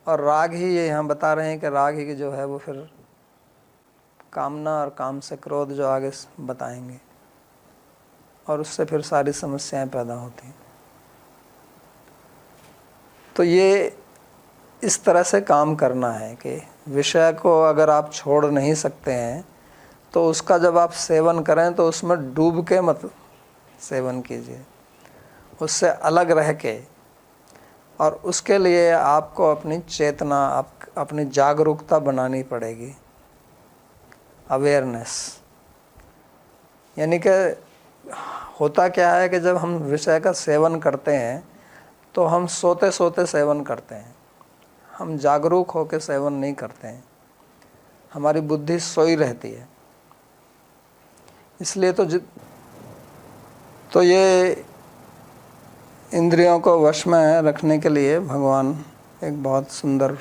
और राग ही ये यहाँ बता रहे हैं कि राग ही जो है वो फिर कामना और काम से क्रोध जो आगे बताएंगे, और उससे फिर सारी समस्याएं पैदा होती हैं। तो ये इस तरह से काम करना है कि विषय को अगर आप छोड़ नहीं सकते हैं तो उसका जब आप सेवन करें तो उसमें डूब के मत सेवन कीजिए, उससे अलग रह के। और उसके लिए आपको अपनी चेतना, अपनी जागरूकता बनानी पड़ेगी, अवेयरनेस। यानी कि होता क्या है कि जब हम विषय का सेवन करते हैं तो हम सोते सोते सेवन करते हैं, हम जागरूक होकर सेवन नहीं करते हैं, हमारी बुद्धि सोई रहती है। इसलिए तो ये इंद्रियों को वश में रखने के लिए भगवान एक बहुत सुंदर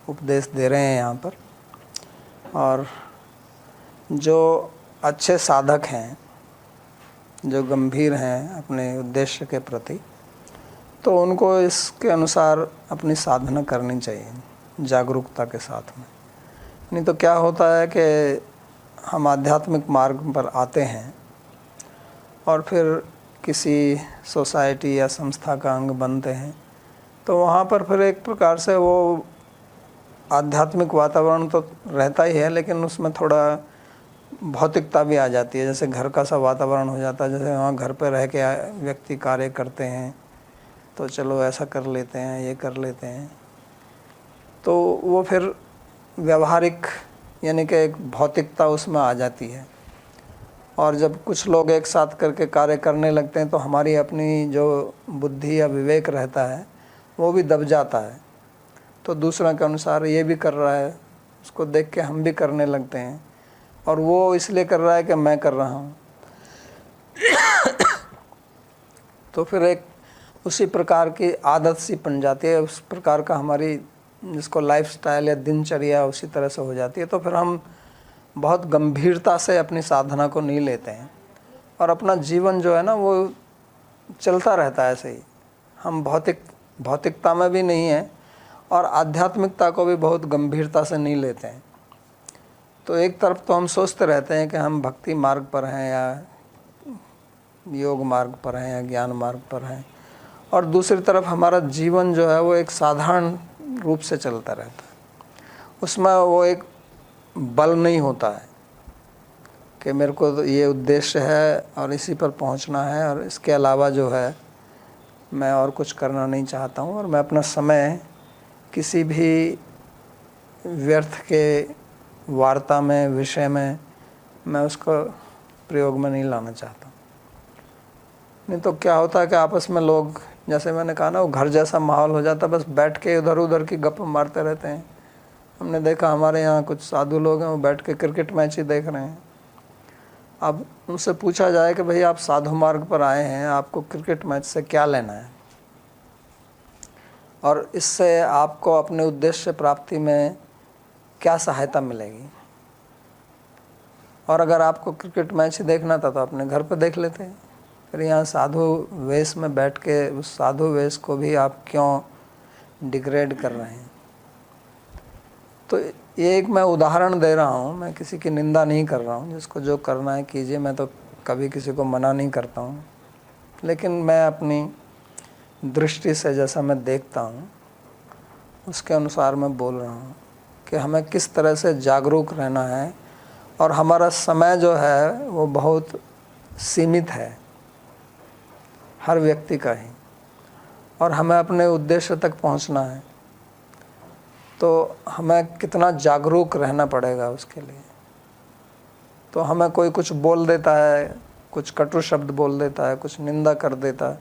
उपदेश दे रहे हैं यहाँ पर। और जो अच्छे साधक हैं, जो गंभीर हैं अपने उद्देश्य के प्रति, तो उनको इसके अनुसार अपनी साधना करनी चाहिए जागरूकता के साथ में। नहीं तो क्या होता है कि हम आध्यात्मिक मार्ग पर आते हैं और फिर किसी सोसाइटी या संस्था का अंग बनते हैं, तो वहाँ पर फिर एक प्रकार से वो आध्यात्मिक वातावरण तो रहता ही है, लेकिन उसमें थोड़ा भौतिकता भी आ जाती है। जैसे घर का सा वातावरण हो जाता है, जैसे वहाँ घर पर रह के व्यक्ति कार्य करते हैं, तो चलो ऐसा कर लेते हैं, ये कर लेते हैं, तो वो फिर व्यवहारिक यानी कि एक भौतिकता उसमें आ जाती है। और जब कुछ लोग एक साथ करके कार्य करने लगते हैं तो हमारी अपनी जो बुद्धि या विवेक रहता है वो भी दब जाता है। तो दूसरा के अनुसार ये भी कर रहा है, उसको देख के हम भी करने लगते हैं, और वो इसलिए कर रहा है कि मैं कर रहा हूँ। तो फिर एक उसी प्रकार की आदत सी बन जाती है, उस प्रकार का हमारी जिसको लाइफस्टाइल या दिनचर्या उसी तरह से हो जाती है। तो फिर हम बहुत गंभीरता से अपनी साधना को नहीं लेते हैं और अपना जीवन जो है ना वो चलता रहता है ऐसे ही। हम भौतिकता में भी नहीं हैं और आध्यात्मिकता को भी बहुत गंभीरता से नहीं लेते हैं। तो एक तरफ तो हम सोचते रहते हैं कि हम भक्ति मार्ग पर हैं या योग मार्ग पर हैं या ज्ञान मार्ग पर हैं, और दूसरी तरफ हमारा जीवन जो है वो एक साधारण रूप से चलता रहता है। उसमें वो एक बल नहीं होता है कि मेरे को तो ये उद्देश्य है और इसी पर पहुंचना है और इसके अलावा जो है मैं और कुछ करना नहीं चाहता हूं, और मैं अपना समय किसी भी व्यर्थ के वार्ता में, विषय में मैं उसको प्रयोग में नहीं लाना चाहता। नहीं तो क्या होता है कि आपस में लोग, जैसे मैंने कहा ना, वो घर जैसा माहौल हो जाता है, बस बैठ के इधर उधर की गप मारते रहते हैं। हमने देखा हमारे यहाँ कुछ साधु लोग हैं, वो बैठ के क्रिकेट मैच ही देख रहे हैं। अब उनसे पूछा जाए कि भाई आप साधु मार्ग पर आए हैं, आपको क्रिकेट मैच से क्या लेना है, और इससे आपको अपने उद्देश्य प्राप्ति में क्या सहायता मिलेगी। और अगर आपको क्रिकेट मैच ही देखना था तो अपने घर पर देख लेते हैं। फिर यहाँ साधु वेश में बैठ के उस साधु वेश को भी आप क्यों डिग्रेड कर रहे हैं। तो ये एक मैं उदाहरण दे रहा हूँ, मैं किसी की निंदा नहीं कर रहा हूँ। जिसको जो करना है कीजिए, मैं तो कभी किसी को मना नहीं करता हूँ, लेकिन मैं अपनी दृष्टि से जैसा मैं देखता हूँ उसके अनुसार मैं बोल रहा हूँ कि हमें किस तरह से जागरूक रहना है। और हमारा समय जो है वो बहुत सीमित है, हर व्यक्ति का ही, और हमें अपने उद्देश्य तक पहुंचना है। तो हमें कितना जागरूक रहना पड़ेगा उसके लिए। तो हमें कोई कुछ बोल देता है, कुछ कटु शब्द बोल देता है, कुछ निंदा कर देता है,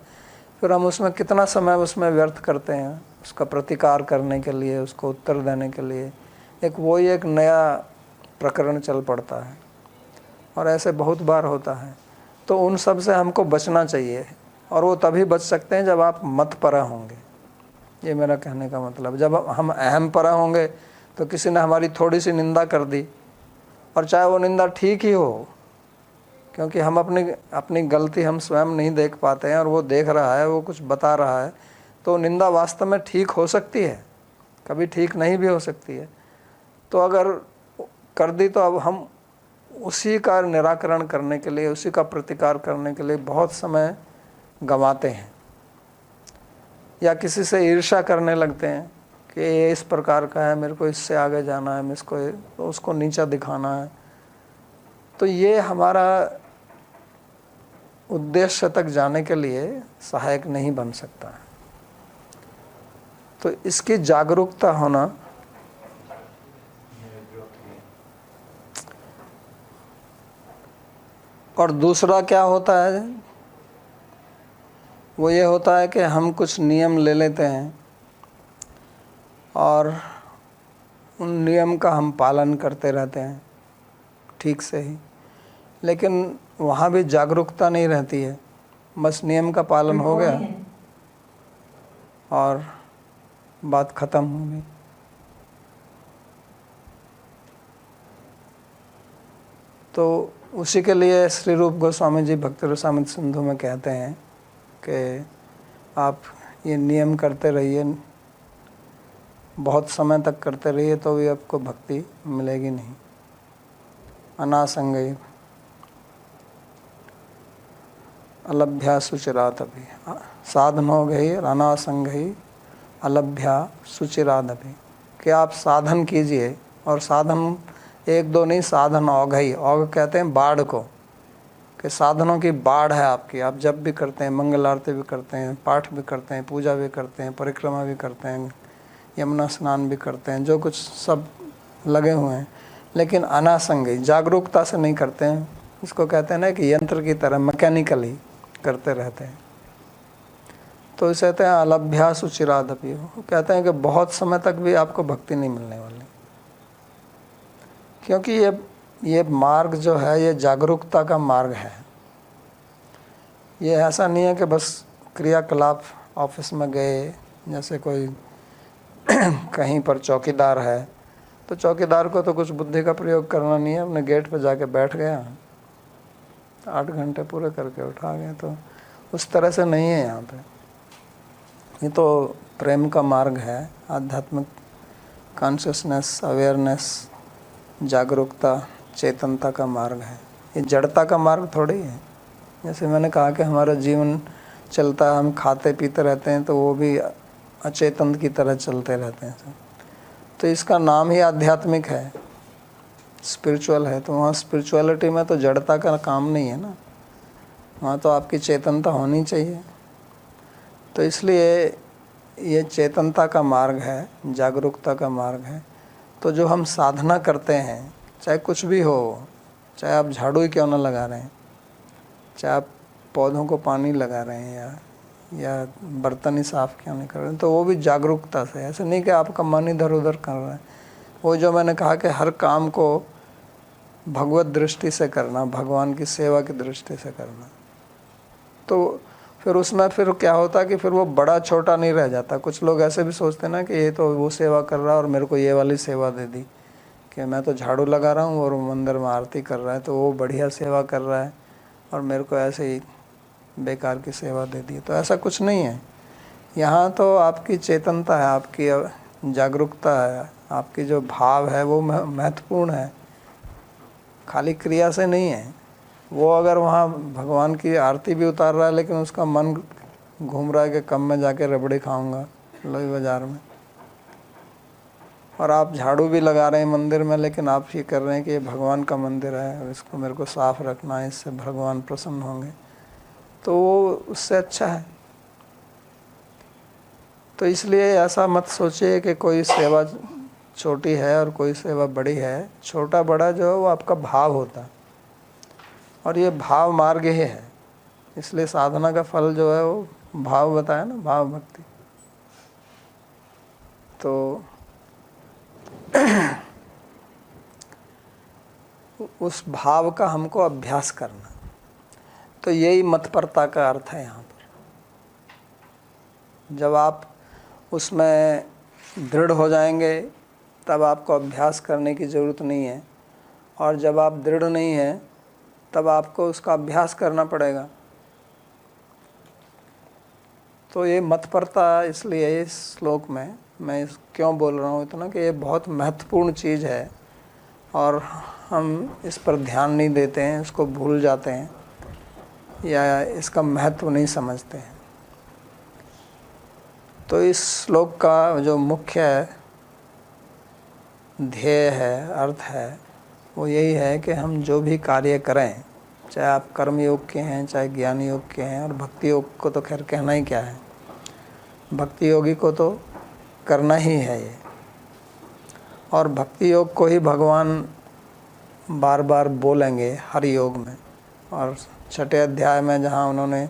फिर हम उसमें कितना समय उसमें व्यर्थ करते हैं उसका प्रतिकार करने के लिए, उसको उत्तर देने के लिए। वही एक नया प्रकरण चल पड़ता है, और ऐसे बहुत बार होता है। तो उन सब से हमको बचना चाहिए, और वो तभी बच सकते हैं जब आप मत परा होंगे। ये मेरा कहने का मतलब, जब हम अहम परा होंगे तो किसी ने हमारी थोड़ी सी निंदा कर दी, और चाहे वो निंदा ठीक ही हो, क्योंकि हम अपनी गलती हम स्वयं नहीं देख पाते हैं और वो देख रहा है, वो कुछ बता रहा है, तो निंदा वास्तव में ठीक हो सकती है, कभी ठीक नहीं भी हो सकती है। तो अगर कर दी तो अब हम उसी का निराकरण करने के लिए, उसी का प्रतिकार करने के लिए बहुत समय गंवाते हैं, या किसी से ईर्ष्या करने लगते हैं कि ये इस प्रकार का है, मेरे को इससे आगे जाना है, तो उसको नीचा दिखाना है। तो ये हमारा उद्देश्य तक जाने के लिए सहायक नहीं बन सकता है। तो इसकी जागरूकता होना और दूसरा क्या होता है, वो ये होता है कि हम कुछ नियम ले लेते हैं और उन नियम का हम पालन करते रहते हैं ठीक से ही, लेकिन वहाँ भी जागरूकता नहीं रहती है। बस नियम का पालन हो गया, और बात ख़त्म हो गई। तो उसी के लिए श्री रूप गोस्वामी जी भक्ति रसामृत सिंधु में कहते हैं कि आप ये नियम करते रहिए, बहुत समय तक करते रहिए तो भी आपको भक्ति मिलेगी नहीं। अनासंगई अलभ्या सुचिरात अभी, साधन हो गई अनासंगई अलभ्या सुचिरात अभी, कि आप साधन कीजिए। और साधन एक दो नहीं, साधन औघई, औघ कहते हैं बाढ़ को, कि साधनों की बाढ़ है आपकी। आप जब भी करते हैं, मंगल आरती भी करते हैं, पाठ भी करते हैं, पूजा भी करते हैं, परिक्रमा भी करते हैं, यमुना स्नान भी करते हैं, जो कुछ सब लगे हुए हैं, लेकिन अनासंगी जागरूकता से नहीं करते हैं। इसको कहते हैं ना कि यंत्र की तरह मैकेनिकली करते रहते हैं। तो इसे कहते हैं अलभ्यास चिरादपि। कहते हैं कि बहुत समय तक भी आपको भक्ति नहीं मिलने वाली, क्योंकि ये मार्ग जो है ये जागरूकता का मार्ग है। ये ऐसा नहीं है कि बस क्रियाकलाप, ऑफिस में गए, जैसे कोई कहीं पर चौकीदार है तो चौकीदार को तो कुछ बुद्धि का प्रयोग करना नहीं है, अपने गेट पर जाके बैठ गया, 8 घंटे पूरे करके उठा गए। तो उस तरह से नहीं है यहाँ पे। ये तो प्रेम का मार्ग है, आध्यात्मिक कॉन्शियसनेस, अवेयरनेस, जागरूकता, चेतनता का मार्ग है। ये जड़ता का मार्ग थोड़ी है। जैसे मैंने कहा कि हमारा जीवन चलता है, हम खाते पीते रहते हैं, तो वो भी अचेतन की तरह चलते रहते हैं। तो इसका नाम ही आध्यात्मिक है, स्पिरिचुअल है। तो वहाँ स्पिरिचुअलिटी में तो जड़ता का काम नहीं है ना, वहाँ तो आपकी चेतनता होनी चाहिए। तो इसलिए ये चेतनता का मार्ग है, जागरूकता का मार्ग है। तो जो हम साधना करते हैं, चाहे कुछ भी हो, चाहे आप झाड़ू ही क्यों ना लगा रहे हैं, चाहे आप पौधों को पानी लगा रहे हैं, या बर्तन ही साफ़ क्यों नहीं कर रहे हैं, तो वो भी जागरूकता से। ऐसे नहीं कि आपका मन इधर उधर कर रहा है। वो जो मैंने कहा कि हर काम को भगवत दृष्टि से करना, भगवान की सेवा की दृष्टि से करना, तो फिर उसमें फिर क्या होता है कि फिर वो बड़ा छोटा नहीं रह जाता। कुछ लोग ऐसे भी सोचते हैं ना कि ये तो वो सेवा कर रहा है और मेरे को ये वाली सेवा दे दी, कि मैं तो झाड़ू लगा रहा हूँ और मंदिर में आरती कर रहा है, तो वो बढ़िया सेवा कर रहा है और मेरे को ऐसे ही बेकार की सेवा दे दी। तो ऐसा कुछ नहीं है। यहाँ तो आपकी चेतनता है, आपकी जागरूकता है, आपकी जो भाव है वो महत्वपूर्ण है, खाली क्रिया से नहीं है। वो अगर वहाँ भगवान की आरती भी उतार रहा है, लेकिन उसका मन घूम रहा है कि कब मैं जाके रबड़ी खाऊंगा लोई बाज़ार में, और आप झाड़ू भी लगा रहे हैं मंदिर में, लेकिन आप ये कर रहे हैं कि ये भगवान का मंदिर है और इसको मेरे को साफ़ रखना है, इससे भगवान प्रसन्न होंगे, तो वो उससे अच्छा है। तो इसलिए ऐसा मत सोचिए कि कोई सेवा छोटी है और कोई सेवा बड़ी है। छोटा बड़ा जो है वो आपका भाव होता है, और ये भाव मार्ग ही है। इसलिए साधना का फल जो है वो भाव बताया ना, भाव भक्ति। तो उस भाव का हमको अभ्यास करना, तो यही मतपरता का अर्थ है यहाँ पर। जब आप उसमें दृढ़ हो जाएंगे तब आपको अभ्यास करने की ज़रूरत नहीं है, और जब आप दृढ़ नहीं हैं तब आपको उसका अभ्यास करना पड़ेगा। तो ये मतपरता, इसलिए इस श्लोक में मैं क्यों बोल रहा हूँ इतना, कि ये बहुत महत्वपूर्ण चीज़ है और हम इस पर ध्यान नहीं देते हैं, इसको भूल जाते हैं या इसका महत्व नहीं समझते हैं। तो इस श्लोक का जो मुख्य ध्येय है, अर्थ है, वो यही है कि हम जो भी कार्य करें, चाहे आप कर्म योग के हैं, चाहे ज्ञान योग के हैं, और भक्ति योग को तो खैर कहना ही क्या है, भक्ति योगी को तो करना ही है ये। और भक्ति योग को ही भगवान बार बार बोलेंगे हर योग में। और 6ठे अध्याय में जहाँ उन्होंने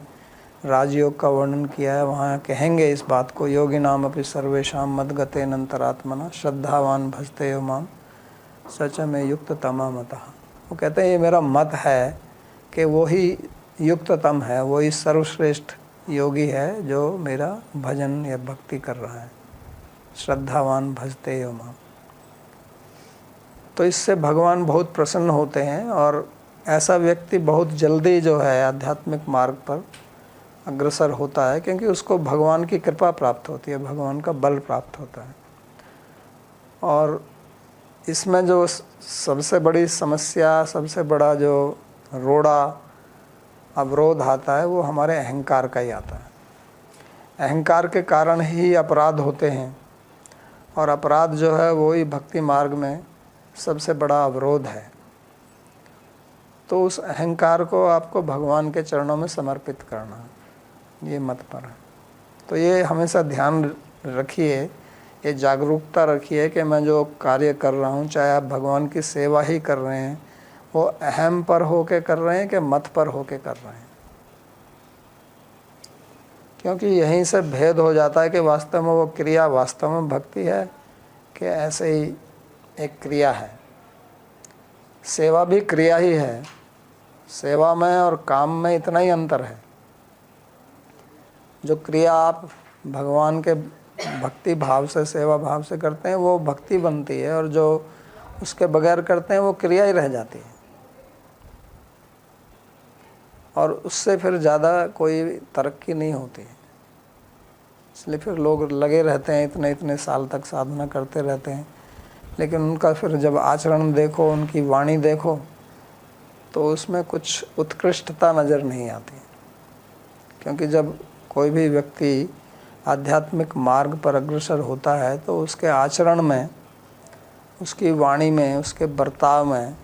राजयोग का वर्णन किया है, वहाँ कहेंगे इस बात को, योगी नाम अपि सर्वेशाम मद्गते नंतरात्मना श्रद्धावान भजते यो माम सच में युक्त तमा मतः। वो कहते हैं ये मेरा मत है कि वो ही युक्ततम है, वही सर्वश्रेष्ठ योगी है जो मेरा भजन या भक्ति कर रहा है। श्रद्धावान भजते यो माम। तो इससे भगवान बहुत प्रसन्न होते हैं और ऐसा व्यक्ति बहुत जल्दी जो है आध्यात्मिक मार्ग पर अग्रसर होता है, क्योंकि उसको भगवान की कृपा प्राप्त होती है, भगवान का बल प्राप्त होता है। और इसमें जो सबसे बड़ी समस्या, सबसे बड़ा जो रोड़ा अवरोध आता है वो हमारे अहंकार का ही आता है। अहंकार के कारण ही अपराध होते हैं, और अपराध जो है वो ही भक्ति मार्ग में सबसे बड़ा अवरोध है। तो उस अहंकार को आपको भगवान के चरणों में समर्पित करना, ये मत पर है। तो ये हमेशा ध्यान रखिए, ये जागरूकता रखिए कि मैं जो कार्य कर रहा हूँ, चाहे आप भगवान की सेवा ही कर रहे हैं, वो अहम पर होके कर रहे हैं कि मत पर होके कर रहे हैं। क्योंकि यहीं से भेद हो जाता है कि वास्तव में वो क्रिया वास्तव में भक्ति है कि ऐसे ही एक क्रिया है। सेवा भी क्रिया ही है, सेवा में और काम में इतना ही अंतर है। जो क्रिया आप भगवान के भक्ति भाव से, सेवा भाव से करते हैं वो भक्ति बनती है, और जो उसके बगैर करते हैं वो क्रिया ही रह जाती है, और उससे फिर ज़्यादा कोई तरक्की नहीं होती है। इसलिए फिर लोग लगे रहते हैं, इतने इतने साल तक साधना करते रहते हैं, लेकिन उनका फिर जब आचरण देखो, उनकी वाणी देखो, तो उसमें कुछ उत्कृष्टता नज़र नहीं आती। क्योंकि जब कोई भी व्यक्ति आध्यात्मिक मार्ग पर अग्रसर होता है तो उसके आचरण में, उसकी वाणी में, उसके बर्ताव में,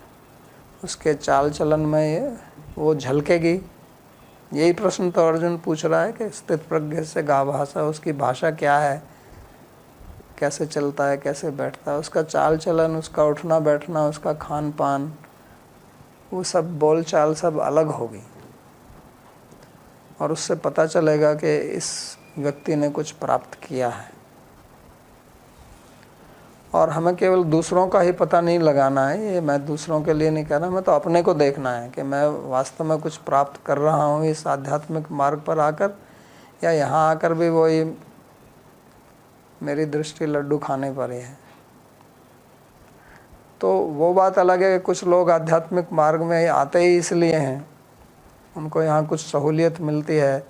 उसके चाल चलन में वो झलकेगी। यही प्रश्न तो अर्जुन पूछ रहा है कि स्थित प्रज्ञ से गा भाषा, उसकी भाषा क्या है, कैसे चलता है, कैसे बैठता है, उसका चाल चलन, उसका उठना बैठना, उसका खान पान, वो सब बोल चाल सब अलग होगी, और उससे पता चलेगा कि इस व्यक्ति ने कुछ प्राप्त किया है। और हमें केवल दूसरों का ही पता नहीं लगाना है, ये मैं दूसरों के लिए नहीं कह रहा, मैं तो अपने को देखना है कि मैं वास्तव में कुछ प्राप्त कर रहा हूँ इस आध्यात्मिक मार्ग पर आकर, या यहाँ आकर भी वही मेरी दृष्टि लड्डू खाने पर ही है। तो वो बात अलग है कि कुछ लोग आध्यात्मिक मार्ग में आते ही इसलिए हैं, उनको यहाँ कुछ सहूलियत मिलती है,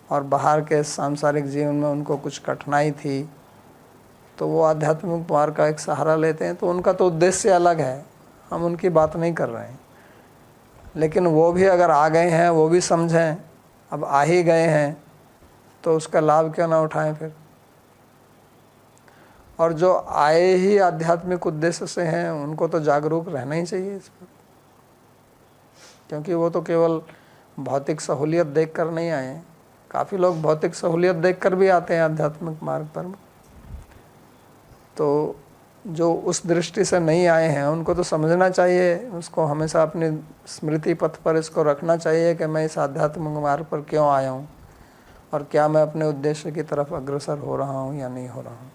और बाहर के सांसारिक जीवन में उनको कुछ कठिनाई थी, तो वो आध्यात्मिक मार्ग का एक सहारा लेते हैं। तो उनका तो उद्देश्य अलग है, हम उनकी बात नहीं कर रहे हैं। लेकिन वो भी अगर आ गए हैं, वो भी समझें, अब आ ही गए हैं तो उसका लाभ क्यों ना उठाएं फिर। और जो आए ही आध्यात्मिक उद्देश्य से हैं, उनको तो जागरूक रहना ही चाहिए इस पर, क्योंकि वो तो केवल भौतिक सहूलियत देखकर नहीं आए। काफ़ी लोग भौतिक सहूलियत देखकर भी आते हैं आध्यात्मिक मार्ग पर, तो जो उस दृष्टि से नहीं आए हैं उनको तो समझना चाहिए, उसको हमेशा अपनी स्मृति पथ पर इसको रखना चाहिए कि मैं इस आध्यात्मिक मार्ग पर क्यों आया हूँ, और क्या मैं अपने उद्देश्य की तरफ अग्रसर हो रहा हूँ या नहीं हो रहा हूँ।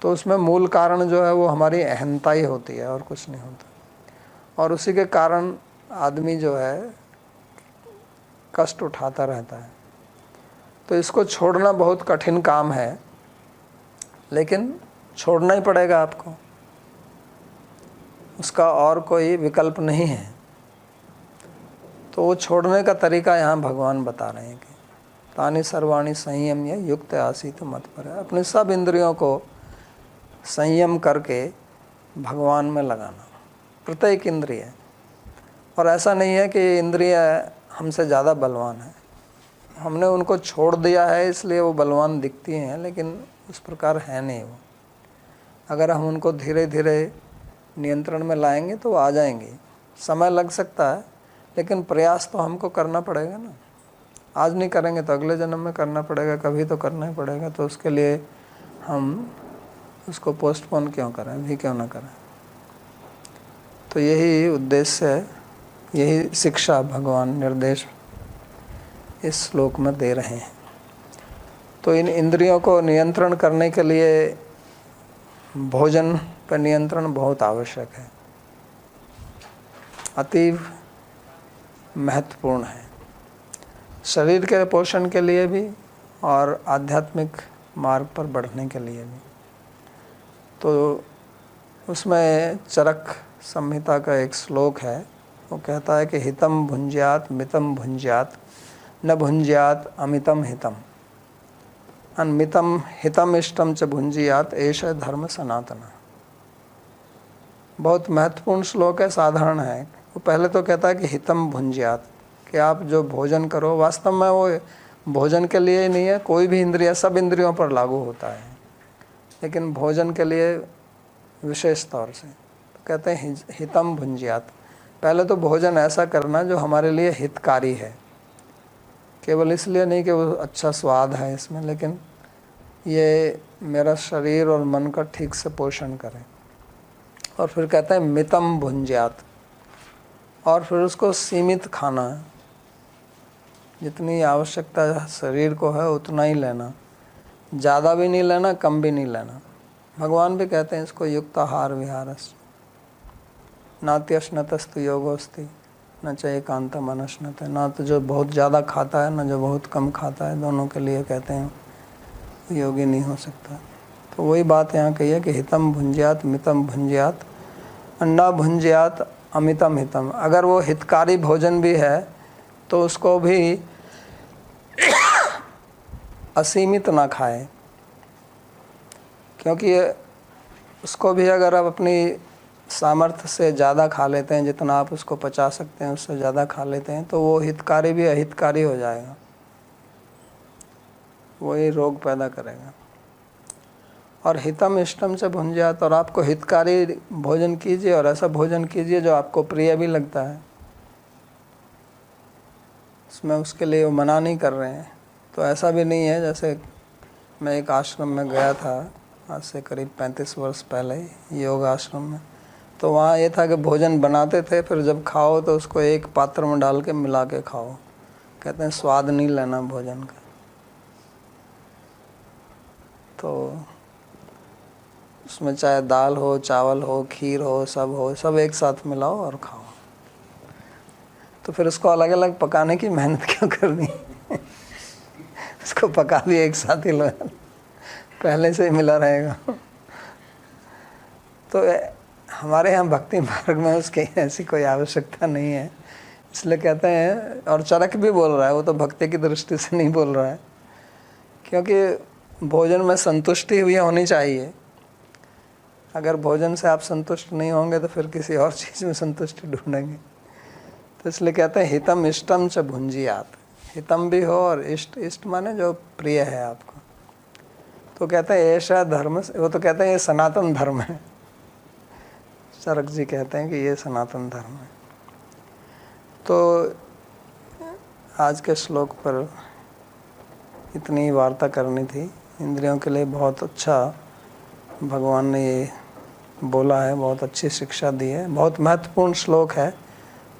तो उसमें मूल कारण जो है वो हमारी अहंता ही होती है, और कुछ नहीं होता। और उसी के कारण आदमी जो है कष्ट उठाता रहता है। तो इसको छोड़ना बहुत कठिन काम है, लेकिन छोड़ना ही पड़ेगा आपको, उसका और कोई विकल्प नहीं है। तो वो छोड़ने का तरीका यहाँ भगवान बता रहे हैं कि तानि सर्वाणि संयम या युक्त आसीत मत पर है। अपने सब इंद्रियों को संयम करके भगवान में लगाना, प्रत्येक इंद्रिय। और ऐसा नहीं है कि इंद्रिय हमसे ज़्यादा बलवान है, हमने उनको छोड़ दिया है इसलिए वो बलवान दिखती हैं, लेकिन उस प्रकार है नहीं वो। अगर हम उनको धीरे धीरे नियंत्रण में लाएंगे तो आ जाएंगे। समय लग सकता है, लेकिन प्रयास तो हमको करना पड़ेगा ना। आज नहीं करेंगे तो अगले जन्म में करना पड़ेगा, कभी तो करना ही पड़ेगा। तो उसके लिए हम उसको पोस्टपोन क्यों करें, अभी क्यों ना करें। तो यही उद्देश्य है, यही शिक्षा भगवान निर्देश इस श्लोक में दे रहे हैं। तो इन इंद्रियों को नियंत्रण करने के लिए भोजन पर नियंत्रण बहुत आवश्यक है, अतीव महत्वपूर्ण है। शरीर के पोषण के लिए भी और आध्यात्मिक मार्ग पर बढ़ने के लिए भी। तो उसमें चरक संहिता का एक श्लोक है, वो कहता है कि हितम भुंज्यात मितम भुंज्यात न भुंज्यात अमितम हितम अनमितम हितम इष्टम च भुंजियात एष धर्म सनातन। बहुत महत्वपूर्ण श्लोक है, साधारण है। वो पहले तो कहता है कि हितम भुंजियात, कि आप जो भोजन करो, वास्तव में वो भोजन के लिए ही नहीं है, कोई भी इंद्रिय सब इंद्रियों पर लागू होता है, लेकिन भोजन के लिए विशेष तौर से तो कहते हैं हितम भुंजियात। पहले तो भोजन ऐसा करना जो हमारे लिए हितकारी है, केवल इसलिए नहीं कि वो अच्छा स्वाद है इसमें, लेकिन ये मेरा शरीर और मन का ठीक से पोषण करे। और फिर कहते हैं मितम भुंज्यात, और फिर उसको सीमित खाना है, जितनी आवश्यकता शरीर को है उतना ही लेना, ज़्यादा भी नहीं लेना, कम भी नहीं लेना। भगवान भी कहते हैं इसको युक्ताहार विहारस, नात्यश्नतस्तु योगोस्ति न च एकांतम अनश्नत। ना तो जो बहुत ज़्यादा खाता है, ना जो बहुत कम खाता है, दोनों के लिए कहते हैं योगी नहीं हो सकता। तो वही बात यहाँ कही है कि हितम भुंज्यात मितम भुंज्यात अन्ना भुंज्यात अमितम हितम। अगर वो हितकारी भोजन भी है तो उसको भी असीमित ना खाए, क्योंकि उसको भी अगर आप अपनी सामर्थ्य से ज़्यादा खा लेते हैं, जितना आप उसको पचा सकते हैं उससे ज़्यादा खा लेते हैं, तो वो हितकारी भी अहितकारी हो जाएगा, वही रोग पैदा करेगा। और हितम इष्टम से भुंज्यात, और आपको हितकारी भोजन कीजिए और ऐसा भोजन कीजिए जो आपको प्रिय भी लगता है। उसमें उसके लिए वो मना नहीं कर रहे हैं। तो ऐसा भी नहीं है, जैसे मैं एक आश्रम में गया था आज से करीब 35 वर्ष पहले, योग आश्रम में। तो वहाँ ये था कि भोजन बनाते थे, फिर जब खाओ तो उसको एक पात्र में डाल के मिला के खाओ। कहते हैं स्वाद नहीं लेना भोजन का। तो उसमें चाहे दाल हो, चावल हो, खीर हो, सब एक साथ मिलाओ और खाओ। तो फिर उसको अलग अलग पकाने की मेहनत क्यों करनी उसको पका भी एक साथ ही लो, पहले से ही मिला रहेगा। तो हमारे यहाँ भक्ति मार्ग में उसकी ऐसी कोई आवश्यकता नहीं है, इसलिए कहते हैं। और चरक भी बोल रहा है, वो तो भक्ति की दृष्टि से नहीं बोल रहा है, क्योंकि भोजन में संतुष्टि हुई होनी चाहिए। अगर भोजन से आप संतुष्ट नहीं होंगे तो फिर किसी और चीज़ में संतुष्टि ढूंढेंगे। तो इसलिए कहते हैं हितम इष्टम च भुंजियात, हितम भी हो और इष्ट, इष्ट माने जो प्रिय है आपको। तो कहते हैं ऐसा धर्म, वो तो कहते हैं ये सनातन धर्म है। चरक जी कहते हैं कि ये सनातन धर्म है। तो आज के श्लोक पर इतनी ही वार्ता करनी थी। इंद्रियों के लिए बहुत अच्छा भगवान ने ये बोला है, बहुत अच्छी शिक्षा दी है। बहुत महत्वपूर्ण श्लोक है,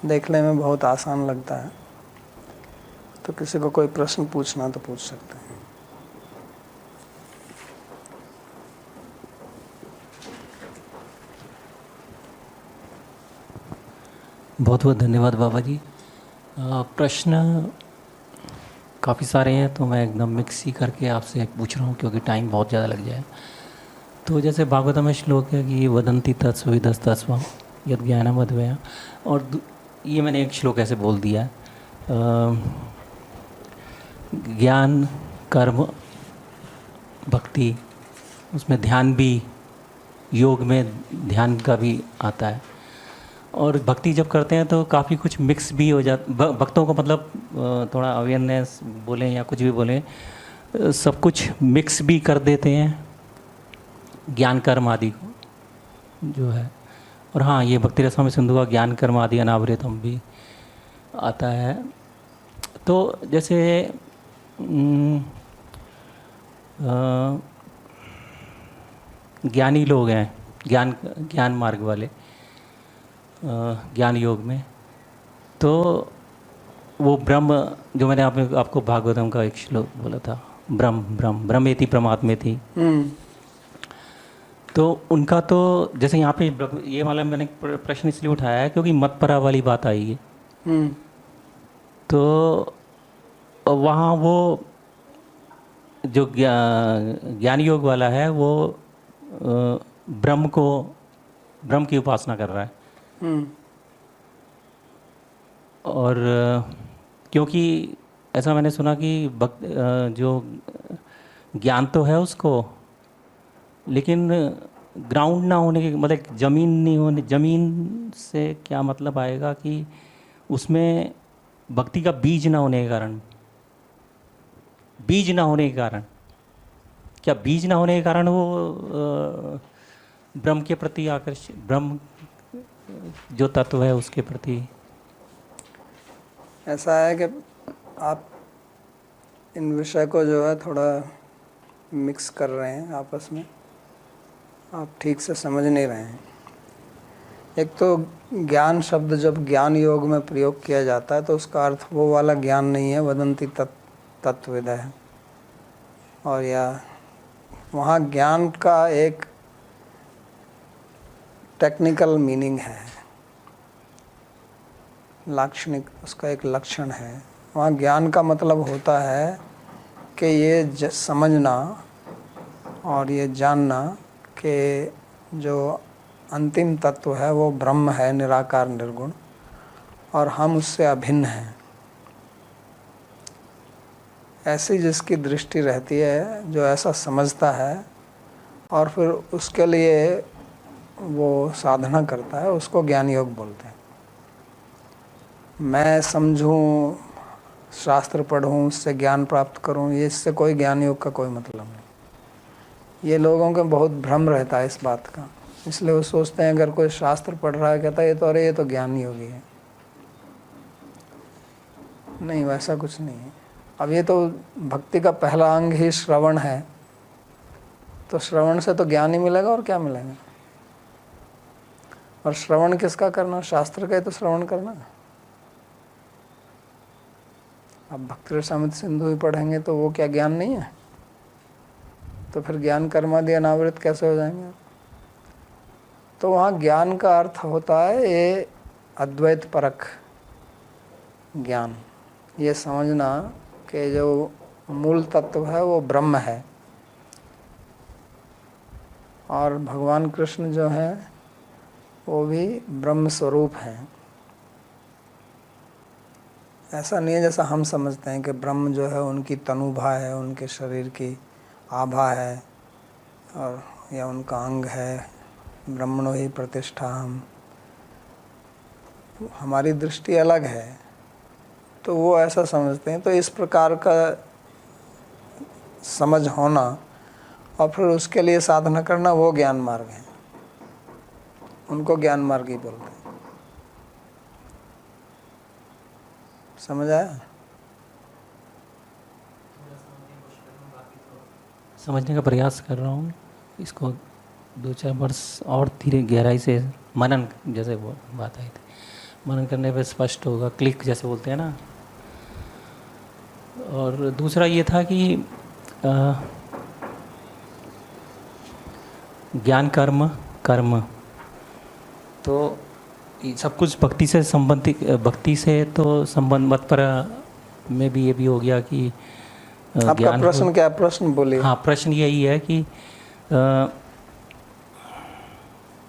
देखने में बहुत आसान लगता है। तो किसी को कोई प्रश्न पूछना तो पूछ सकते हैं। बहुत बहुत धन्यवाद बाबा जी। प्रश्न काफ़ी सारे हैं, तो मैं एकदम मिक्स ही करके आपसे पूछ रहा हूँ, क्योंकि टाइम बहुत ज़्यादा लग जाए। तो जैसे भागवत में श्लोक है कि वदंती तत्सविदस्तस्व यद ज्ञानम अद्वया, और ये मैंने एक श्लोक ऐसे बोल दिया है, ज्ञान कर्म भक्ति, उसमें ध्यान भी, योग में ध्यान का भी आता है। और भक्ति जब करते हैं तो काफ़ी कुछ मिक्स भी हो जाता, भक्तों को मतलब थोड़ा अवेयरनेस बोलें या कुछ भी बोलें, सब कुछ मिक्स भी कर देते हैं ज्ञान कर्म आदि को जो है। और हाँ, ये भक्ति रसम सिंधु का ज्ञान कर्म आदि अनावृतम भी आता है। तो जैसे ज्ञानी लोग हैं, ज्ञान मार्ग वाले, ज्ञान योग में, तो वो ब्रह्म, जो मैंने आपको भागवतम का एक श्लोक बोला था, ब्रह्मेति परमात्मेति, तो उनका तो जैसे यहाँ पे ये वाला मैंने प्रश्न इसलिए उठाया है क्योंकि मत परा वाली बात आई है। तो वहाँ वो जो ज्ञान योग वाला है वो ब्रह्म की उपासना कर रहा है। और क्योंकि ऐसा मैंने सुना कि जो ज्ञान तो है उसको, लेकिन ग्राउंड ना होने के, मतलब ज़मीन नहीं होने, ज़मीन से क्या मतलब आएगा कि उसमें भक्ति का बीज ना होने के कारण, बीज ना होने के कारण, क्या बीज ना होने के कारण वो ब्रह्म के प्रति आकर्षित, ब्रह्म जो तत्व है उसके प्रति? ऐसा है कि आप इन विषय को जो है थोड़ा मिक्स कर रहे हैं आपस में, आप ठीक से समझ नहीं रहे हैं। एक तो ज्ञान शब्द जब ज्ञान योग में प्रयोग किया जाता है तो उसका अर्थ वो वाला ज्ञान नहीं है, वदंती तत्वविद है, और या वहाँ ज्ञान का एक टेक्निकल मीनिंग है, लाक्षणिक, उसका एक लक्षण है। वहाँ ज्ञान का मतलब होता है कि ये समझना और ये जानना कि जो अंतिम तत्व है वो ब्रह्म है, निराकार निर्गुण, और हम उससे अभिन्न हैं। ऐसी जिसकी दृष्टि रहती है, जो ऐसा समझता है और फिर उसके लिए वो साधना करता है, उसको ज्ञान योग बोलते हैं। मैं समझूं, शास्त्र पढ़ूं, उससे ज्ञान प्राप्त करूं, ये इससे कोई ज्ञान योग का कोई मतलब नहीं। ये लोगों के बहुत भ्रम रहता है इस बात का, इसलिए वो सोचते हैं अगर कोई शास्त्र पढ़ रहा है, कहता है ये तो, अरे ये तो ज्ञान योगी है। नहीं, वैसा कुछ नहीं है। अब ये तो भक्ति का पहला अंग ही श्रवण है, तो श्रवण से तो ज्ञान ही मिलेगा और क्या मिलेगा। और श्रवण किसका करना? शास्त्र का ही तो श्रवण करना। अब भक्ति रसामृत सिंधु ही पढ़ेंगे तो वो क्या ज्ञान नहीं है? तो फिर ज्ञान कर्मादि अनावृत कैसे हो जाएंगे? तो वहाँ ज्ञान का अर्थ होता है ये अद्वैत परख ज्ञान, ये समझना कि जो मूल तत्व है वो ब्रह्म है, और भगवान कृष्ण जो है वो भी ब्रह्म स्वरूप है। ऐसा नहीं है जैसा हम समझते हैं कि ब्रह्म जो है उनकी तनुभा है, उनके शरीर की आभा है, और या उनका अंग है, ब्रह्मणो ही प्रतिष्ठा हम। हमारी दृष्टि अलग है, तो वो ऐसा समझते हैं। तो इस प्रकार का समझ होना और फिर उसके लिए साधना करना, वो ज्ञान मार्ग है, उनको ज्ञान मार्ग ही बोलते हैं। समझ आया? समझने का प्रयास कर रहा हूँ इसको, 2-4 वर्ष और धीरे गहराई से मनन, जैसे वो बात आई थी, मनन करने पे स्पष्ट होगा, क्लिक जैसे बोलते हैं ना। और दूसरा ये था कि ज्ञान कर्म तो सब कुछ भक्ति से संबंधित, भक्ति से तो संबंध मत पर में भी ये भी हो गया कि आपका प्रश्न क्या? प्रश्न बोलिए। हाँ, प्रश्न यही है कि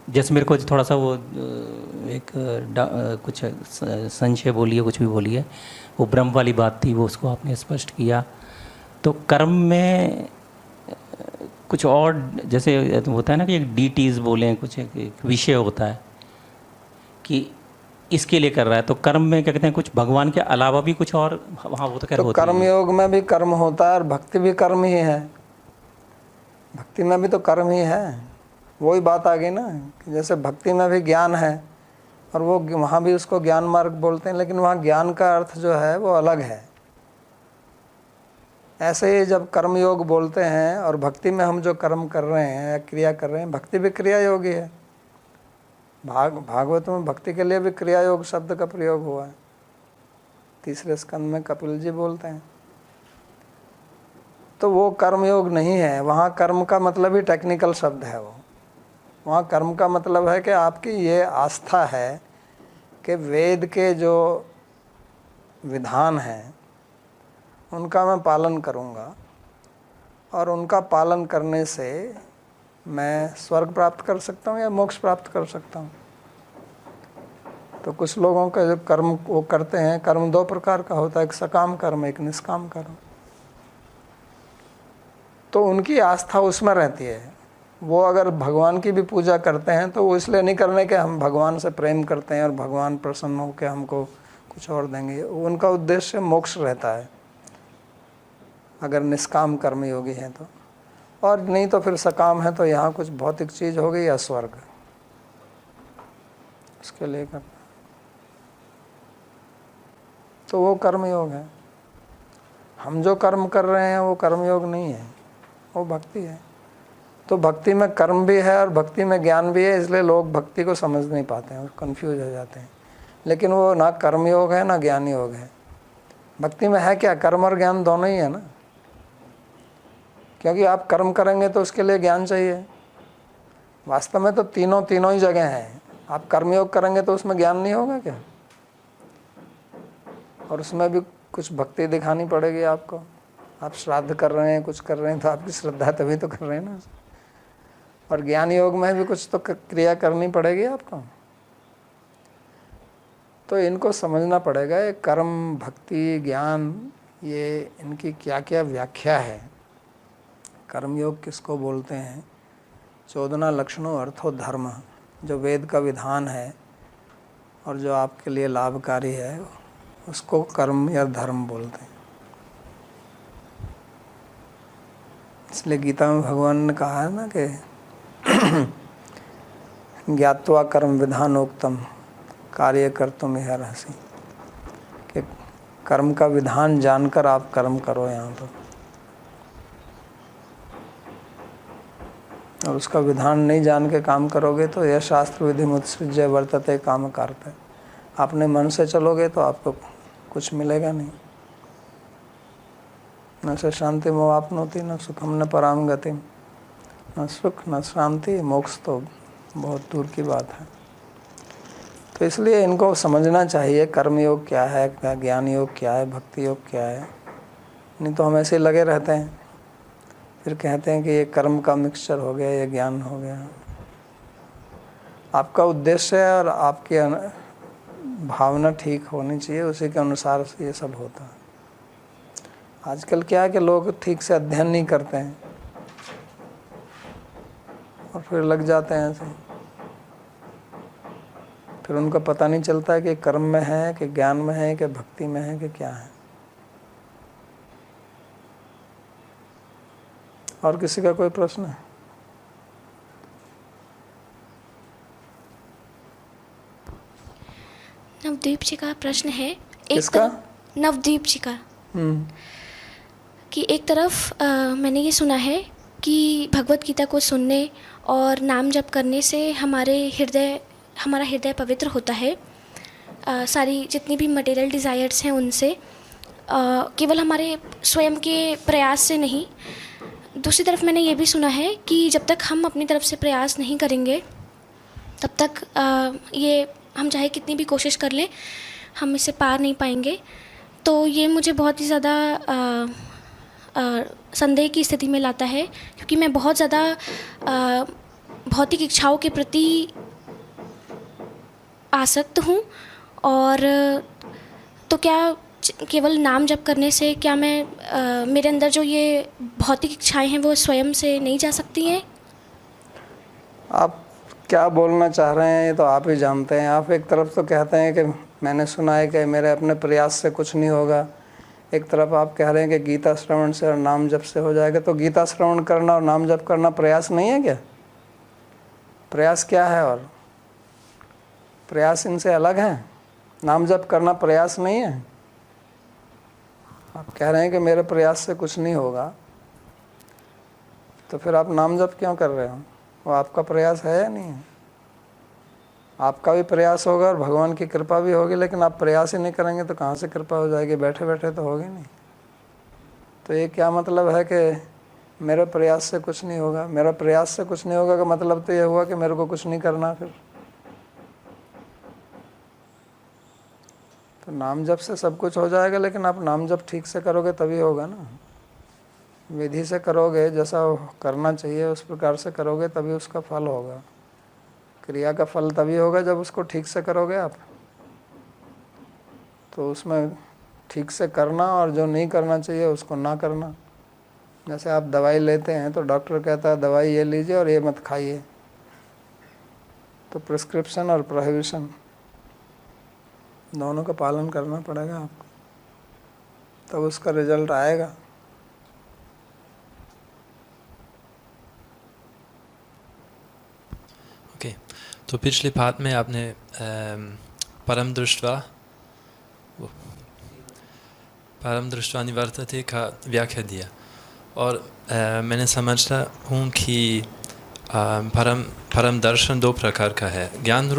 जैसे मेरे को थोड़ा सा वो एक कुछ संशय बोलिए, कुछ भी बोलिए, वो ब्रह्म वाली बात थी, वो उसको आपने स्पष्ट किया। तो कर्म में कुछ और, जैसे होता है ना कि एक डीटीज बोलें, कुछ एक विषय होता है कि इसके लिए कर रहा है, तो कर्म में क्या कहते हैं, कुछ भगवान के अलावा भी कुछ और वहाँ वो तो खैर होता है। कर्म योग में भी कर्म होता है और भक्ति भी कर्म ही है, भक्ति में भी तो कर्म ही है। वही बात आ गई ना कि जैसे भक्ति में भी ज्ञान है और वो वहाँ भी उसको ज्ञान मार्ग बोलते हैं, लेकिन वहाँ ज्ञान का अर्थ जो है वो अलग है। ऐसे ही जब कर्म योग बोलते हैं और भक्ति में हम जो कर्म कर रहे हैं या क्रिया कर रहे हैं, भक्ति भी क्रिया योगी है। भागवत में भक्ति के लिए भी क्रिया योग शब्द का प्रयोग हुआ है, 3रे स्कंद में कपिल जी बोलते हैं। तो वो कर्म योग नहीं है, वहाँ कर्म का मतलब ही टेक्निकल शब्द है। वो वहाँ कर्म का मतलब है कि आपकी ये आस्था है कि वेद के जो विधान हैं उनका मैं पालन करूँगा और उनका पालन करने से मैं स्वर्ग प्राप्त कर सकता हूँ या मोक्ष प्राप्त कर सकता हूँ। तो कुछ लोगों का जो कर्म वो करते हैं, कर्म दो प्रकार का होता है, एक सकाम कर्म, एक निष्काम कर्म। तो उनकी आस्था उसमें रहती है। वो अगर भगवान की भी पूजा करते हैं तो वो इसलिए नहीं करने के हम भगवान से प्रेम करते हैं और भगवान प्रसन्न होकर हमको कुछ और देंगे। उनका उद्देश्य मोक्ष रहता है अगर निष्काम कर्म योगी हैं तो, और नहीं तो फिर सकाम है तो यहाँ कुछ भौतिक चीज़ हो गई या स्वर्ग, उसके लिए करना। तो वो कर्मयोग है। हम जो कर्म कर रहे हैं वो कर्मयोग नहीं है, वो भक्ति है। तो भक्ति में कर्म भी है और भक्ति में ज्ञान भी है, इसलिए लोग भक्ति को समझ नहीं पाते हैं और कंफ्यूज हो जाते हैं। लेकिन वो ना कर्मयोग है ना ज्ञान योग है। भक्ति में है क्या? कर्म और ज्ञान दोनों ही है ना, क्योंकि आप कर्म करेंगे तो उसके लिए ज्ञान चाहिए। वास्तव में तो तीनों ही जगह हैं। आप कर्मयोग करेंगे तो उसमें ज्ञान नहीं होगा क्या? और उसमें भी कुछ भक्ति दिखानी पड़ेगी आपको। आप श्राद्ध कर रहे हैं, कुछ कर रहे हैं, तो आपकी श्रद्धा तभी तो कर रहे हैं ना। और ज्ञान योग में भी कुछ तो क्रिया करनी पड़ेगी आपको। तो इनको समझना पड़ेगा, ये कर्म, भक्ति, ज्ञान, ये इनकी क्या क्या व्याख्या है। कर्मयोग किसको बोलते हैं? 14 लक्षणों अर्थो धर्म, जो वेद का विधान है और जो आपके लिए लाभकारी है, उसको कर्म या धर्म बोलते हैं। इसलिए गीता में भगवान ने कहा है ना कि ज्ञात्वा कर्म विधानोक्तम कार्य कर्तुम इहर्हसि, कि कर्म का विधान जानकर आप कर्म करो यहाँ पर। और उसका विधान नहीं जान के काम करोगे तो यह शास्त्र विधि मुत्सृज्य वर्तते काम कारते, अपने मन से चलोगे तो आपको कुछ मिलेगा नहीं। न से शांति मोवाप्नोति न सुखम न पराम गति, न सुख न शांति, मोक्ष तो बहुत दूर की बात है। तो इसलिए इनको समझना चाहिए, कर्मयोग क्या है, ज्ञान योग क्या है, भक्ति योग क्या है। नहीं तो हम ऐसे ही लगे रहते हैं, फिर कहते हैं कि ये कर्म का मिक्सचर हो गया, ये ज्ञान हो गया। आपका उद्देश्य है और आपकी भावना ठीक होनी चाहिए, उसी के अनुसार ये सब होता है। आजकल क्या है कि लोग ठीक से अध्ययन नहीं करते हैं और फिर लग जाते हैं ऐसे, फिर उनको पता नहीं चलता है कि कर्म में है कि ज्ञान में है कि भक्ति में है कि क्या है। और किसी का कोई प्रश्न है? नवदीप जी का प्रश्न है। किसका? नवदीप जी का। कि एक तरफ मैंने ये सुना है कि भगवत गीता को सुनने और नाम जप करने से हमारा हृदय पवित्र होता है। सारी जितनी भी मटेरियल डिज़ायर्स हैं उनसे, केवल हमारे स्वयं के प्रयास से नहीं। दूसरी तरफ मैंने ये भी सुना है कि जब तक हम अपनी तरफ से प्रयास नहीं करेंगे तब तक ये हम चाहे कितनी भी कोशिश कर लें, हम इसे पार नहीं पाएंगे। तो ये मुझे बहुत ही ज़्यादा संदेह की स्थिति में लाता है, क्योंकि मैं बहुत ज़्यादा भौतिक इच्छाओं के प्रति आसक्त हूँ। और तो क्या केवल नाम जप करने से क्या मेरे अंदर जो ये भौतिक इच्छाएं हैं वो स्वयं से नहीं जा सकती हैं? आप क्या बोलना चाह रहे हैं ये तो आप ही जानते हैं। आप एक तरफ तो कहते हैं कि मैंने सुना है कि मेरे अपने प्रयास से कुछ नहीं होगा, एक तरफ आप कह रहे हैं कि गीता श्रवण से और नाम जप से हो जाएगा। तो गीता श्रवण करना और नाम जप करना प्रयास नहीं है क्या? प्रयास क्या है? और प्रयास इनसे अलग है। नाम जप करना प्रयास नहीं है। आप कह रहे हैं कि मेरे प्रयास से कुछ नहीं होगा, तो फिर आप नाम जप क्यों कर रहे हो? वो आपका प्रयास है या नहीं है? आपका भी प्रयास होगा और भगवान की कृपा भी होगी, लेकिन आप प्रयास ही नहीं करेंगे तो कहाँ से कृपा हो जाएगी? बैठे बैठे तो होगी नहीं। तो ये क्या मतलब है कि मेरे प्रयास से कुछ नहीं होगा? मेरा प्रयास से कुछ नहीं होगा का मतलब तो ये हुआ कि मेरे को कुछ नहीं करना। फिर तो नाम जप से सब कुछ हो जाएगा, लेकिन आप नाम जप ठीक से करोगे तभी होगा ना। विधि से करोगे, जैसा करना चाहिए उस प्रकार से करोगे तभी उसका फल होगा। क्रिया का फल तभी होगा जब उसको ठीक से करोगे आप। तो उसमें ठीक से करना और जो नहीं करना चाहिए उसको ना करना। जैसे आप दवाई लेते हैं तो डॉक्टर कहता है दवाई ये लीजिए और ये मत खाइए, तो प्रिस्क्रिप्शन और प्रोहिबिशन दोनों का पालन करना पड़ेगा आपको, तब उसका रिजल्ट आएगा। ओके, तो पिछले पाठ में आपने परम दृष्टवा निवर्तते का व्याख्या दिया, और मैंने समझता हूँ कि परम दर्शन दो प्रकार का है, ज्ञान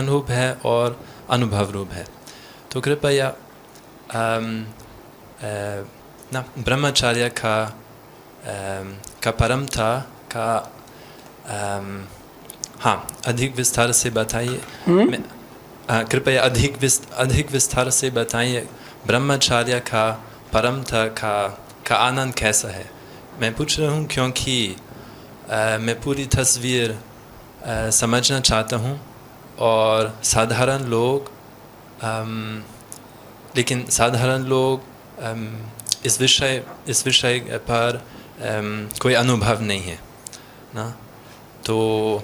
रूप है और अनुभव रूप है। तो कृपया ब्रह्मचर्य का परमता का अधिक विस्तार से बताइए। कृपया अधिक विस्तार से बताइए ब्रह्मचर्य का परमता का आनंद कैसा है। मैं पूछ रहा हूँ क्योंकि मैं पूरी तस्वीर समझना चाहता हूँ, और साधारण लोग इस विषय पर कोई अनुभव नहीं है ना, तो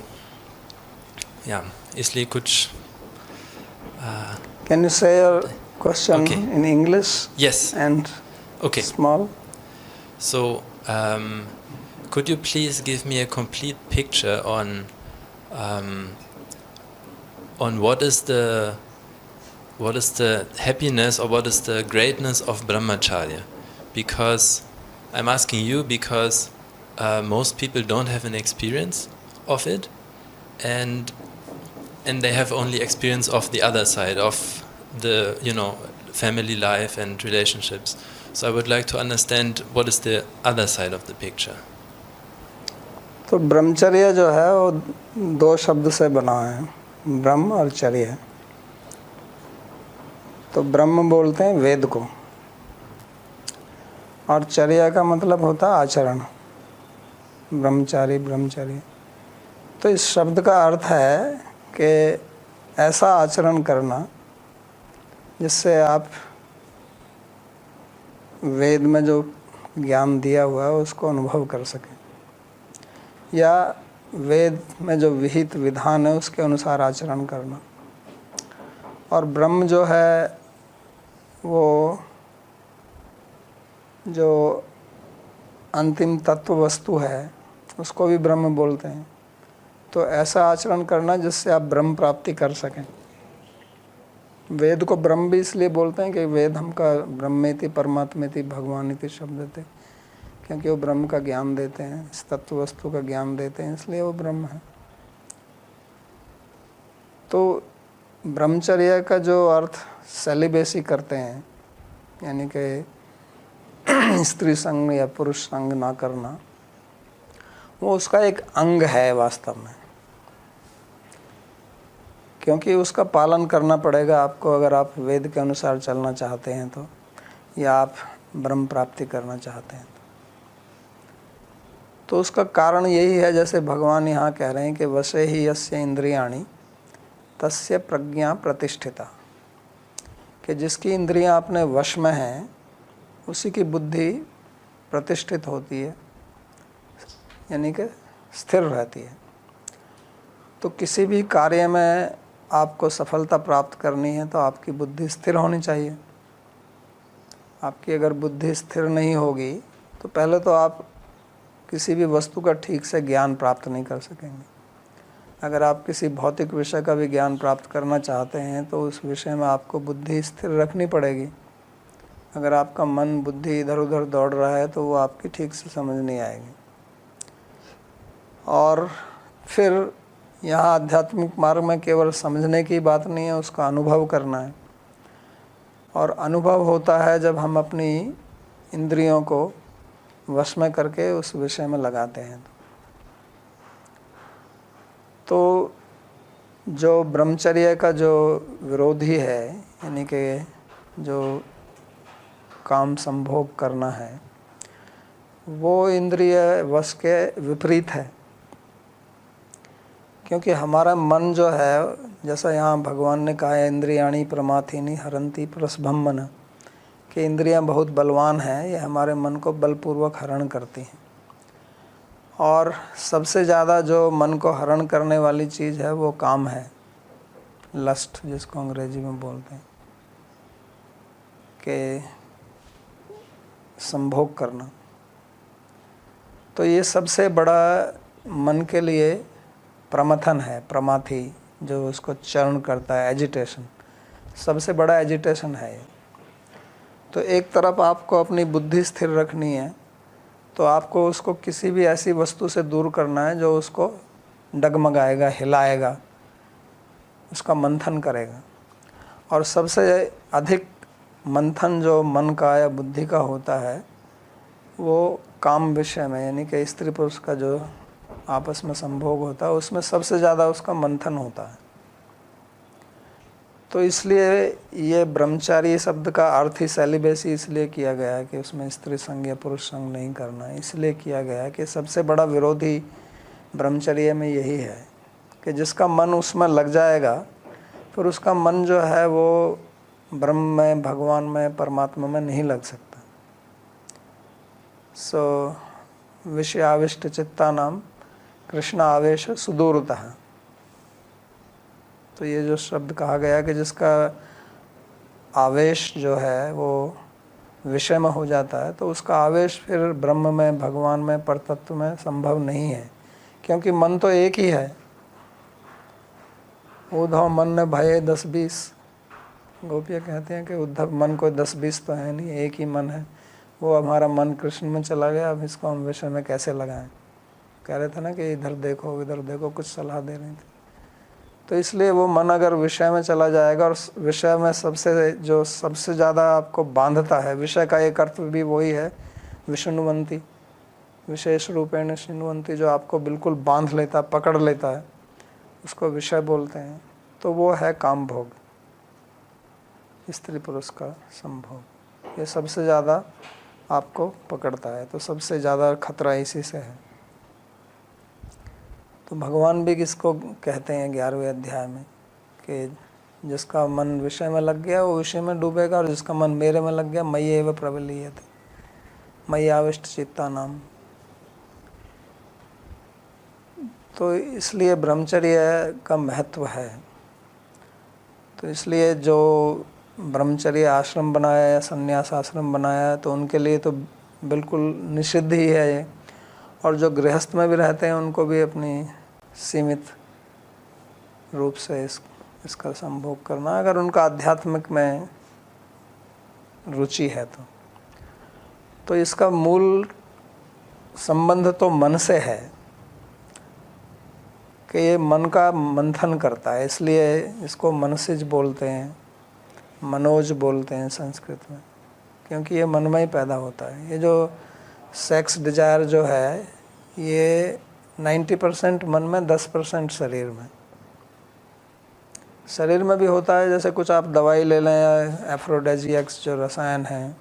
इसलिए कुछ Can you say your question in English? Yes. And okay. Small. So, could you please give me a complete picture on what is the happiness or what is the greatness of brahmacharya? Because I'm asking you because most people don't have an experience of it, and they have only experience of the other side of the family life and relationships. So I would like to understand what is the other side of the picture. तो ब्रह्मचर्य जो है वो दो शब्द से बना है, ब्रह्म और चर्य। तो ब्रह्म बोलते हैं वेद को, और चर्या का मतलब होता है आचरण, ब्रह्मचर्य। तो इस शब्द का अर्थ है कि ऐसा आचरण करना जिससे आप वेद में जो ज्ञान दिया हुआ है उसको अनुभव कर सकें, या वेद में जो विहित विधान है उसके अनुसार आचरण करना। और ब्रह्म जो है वो जो अंतिम तत्व वस्तु है उसको भी ब्रह्म बोलते हैं। तो ऐसा आचरण करना जिससे आप ब्रह्म प्राप्ति कर सकें। वेद को ब्रह्म भी इसलिए बोलते हैं कि वेद हमका ब्रह्मेति परमात्मेति भगवानिति शब्द थे, क्योंकि वो ब्रह्म का ज्ञान देते हैं, इस तत्व वस्तु का ज्ञान देते हैं, इसलिए वो ब्रह्म है। तो ब्रह्मचर्य का जो अर्थ सेलिबेसी करते हैं, यानी कि स्त्री संग या पुरुष संग ना करना, वो उसका एक अंग है वास्तव में, क्योंकि उसका पालन करना पड़ेगा आपको अगर आप वेद के अनुसार चलना चाहते हैं तो, या आप ब्रह्म प्राप्ति करना चाहते हैं तो उसका कारण यही है, जैसे भगवान यहाँ कह रहे हैं कि वशे ही यस्य इंद्रियाणि तस्य प्रज्ञा प्रतिष्ठिता, कि जिसकी इंद्रियां अपने वश में हैं उसी की बुद्धि प्रतिष्ठित होती है, यानी कि स्थिर रहती है। तो किसी भी कार्य में आपको सफलता प्राप्त करनी है तो आपकी बुद्धि स्थिर होनी चाहिए। आपकी अगर बुद्धि स्थिर नहीं होगी तो पहले तो आप किसी भी वस्तु का ठीक से ज्ञान प्राप्त नहीं कर सकेंगे। अगर आप किसी भौतिक विषय का भी ज्ञान प्राप्त करना चाहते हैं तो उस विषय में आपको बुद्धि स्थिर रखनी पड़ेगी। अगर आपका मन बुद्धि इधर उधर दौड़ रहा है तो वो आपकी ठीक से समझ नहीं आएगी। और फिर यहाँ आध्यात्मिक मार्ग में केवल समझने की बात नहीं है, उसका अनुभव करना है। और अनुभव होता है जब हम अपनी इंद्रियों को वश में करके उस विषय में लगाते हैं। तो जो ब्रह्मचर्य का जो विरोधी है यानी कि जो काम संभोग करना है वो इंद्रिय वश के विपरीत है, क्योंकि हमारा मन जो है, जैसा यहाँ भगवान ने कहा है, इंद्रियाणी प्रमाथिनी हरंती प्रसभम मन, कि इंद्रियां बहुत बलवान हैं, ये हमारे मन को बलपूर्वक हरण करती हैं। और सबसे ज़्यादा जो मन को हरण करने वाली चीज़ है वो काम है, लस्ट जिसको अंग्रेजी में बोलते हैं, कि संभोग करना। तो ये सबसे बड़ा मन के लिए प्रमथन है, प्रमाथी जो उसको चरण करता है, एजिटेशन, सबसे बड़ा एजिटेशन है ये। तो एक तरफ आपको अपनी बुद्धि स्थिर रखनी है, तो आपको उसको किसी भी ऐसी वस्तु से दूर करना है जो उसको डगमगाएगा, हिलाएगा, उसका मंथन करेगा। और सबसे अधिक मंथन जो मन का या बुद्धि का होता है वो काम विषय में, यानी कि स्त्री पुरुष का जो आपस में संभोग होता है उसमें सबसे ज़्यादा उसका मंथन होता है। तो इसलिए ये ब्रह्मचारी शब्द का अर्थ ही सेलिबेसी इसलिए किया गया है कि उसमें स्त्री संग या पुरुष संग नहीं करना है। इसलिए किया गया है कि सबसे बड़ा विरोधी ब्रह्मचर्य में यही है कि जिसका मन उसमें लग जाएगा, फिर उसका मन जो है वो ब्रह्म में, भगवान में, परमात्मा में नहीं लग सकता। सो विषय आविष्ट चित्ता नाम कृष्ण आवेश सुदूरतः। तो ये जो शब्द कहा गया कि जिसका आवेश जो है वो विषय में हो जाता है, तो उसका आवेश फिर ब्रह्म में, भगवान में, परतत्व में संभव नहीं है, क्योंकि मन तो एक ही है। उद्धव मन ने भये 10-20, गोपियाँ कहते हैं कि उद्धव मन को 10-20 तो है नहीं, एक ही मन है। वो हमारा मन कृष्ण में चला गया, अब इसको हम विषय में कैसे लगाएं। कह रहे थे ना कि इधर देखो इधर देखो, कुछ सलाह दे रही थी। तो इसलिए वो मन अगर विषय में चला जाएगा, और विषय में सबसे ज़्यादा आपको बांधता है, विषय का एक अर्थ भी वही है, विष्णुवंती, विशेष रूपेण शिणुवंती, जो आपको बिल्कुल बांध लेता, पकड़ लेता है, उसको विषय बोलते हैं। तो वो है काम भोग, स्त्री पुरुष का संभोग। ये सबसे ज़्यादा आपको पकड़ता है, तो सबसे ज़्यादा खतरा इसी से है। तो भगवान भी किसको कहते हैं 11वें अध्याय में कि जिसका मन विषय में लग गया वो विषय में डूबेगा, और जिसका मन मेरे में लग गया मयि एव प्रविलीयते, मयि आविष्ट चित्ता नाम। तो इसलिए ब्रह्मचर्य का महत्व है। तो इसलिए जो ब्रह्मचर्य आश्रम बनाया या संन्यास आश्रम बनाया, तो उनके लिए तो बिल्कुल निषिद्ध ही है ये। और जो गृहस्थ में भी रहते हैं उनको भी अपनी सीमित रूप से इसका संभोग करना, अगर उनका आध्यात्मिक में रुचि है तो इसका मूल संबंध तो मन से है कि ये मन का मंथन करता है, इसलिए इसको मनसिज बोलते हैं, मनोज बोलते हैं संस्कृत में, क्योंकि ये मन में ही पैदा होता है। ये जो सेक्स डिजायर जो है ये 90% मन में, 10% शरीर में। शरीर में भी होता है, जैसे कुछ आप दवाई ले लें या एफ्रोडेजिएक्स जो रसायन हैं,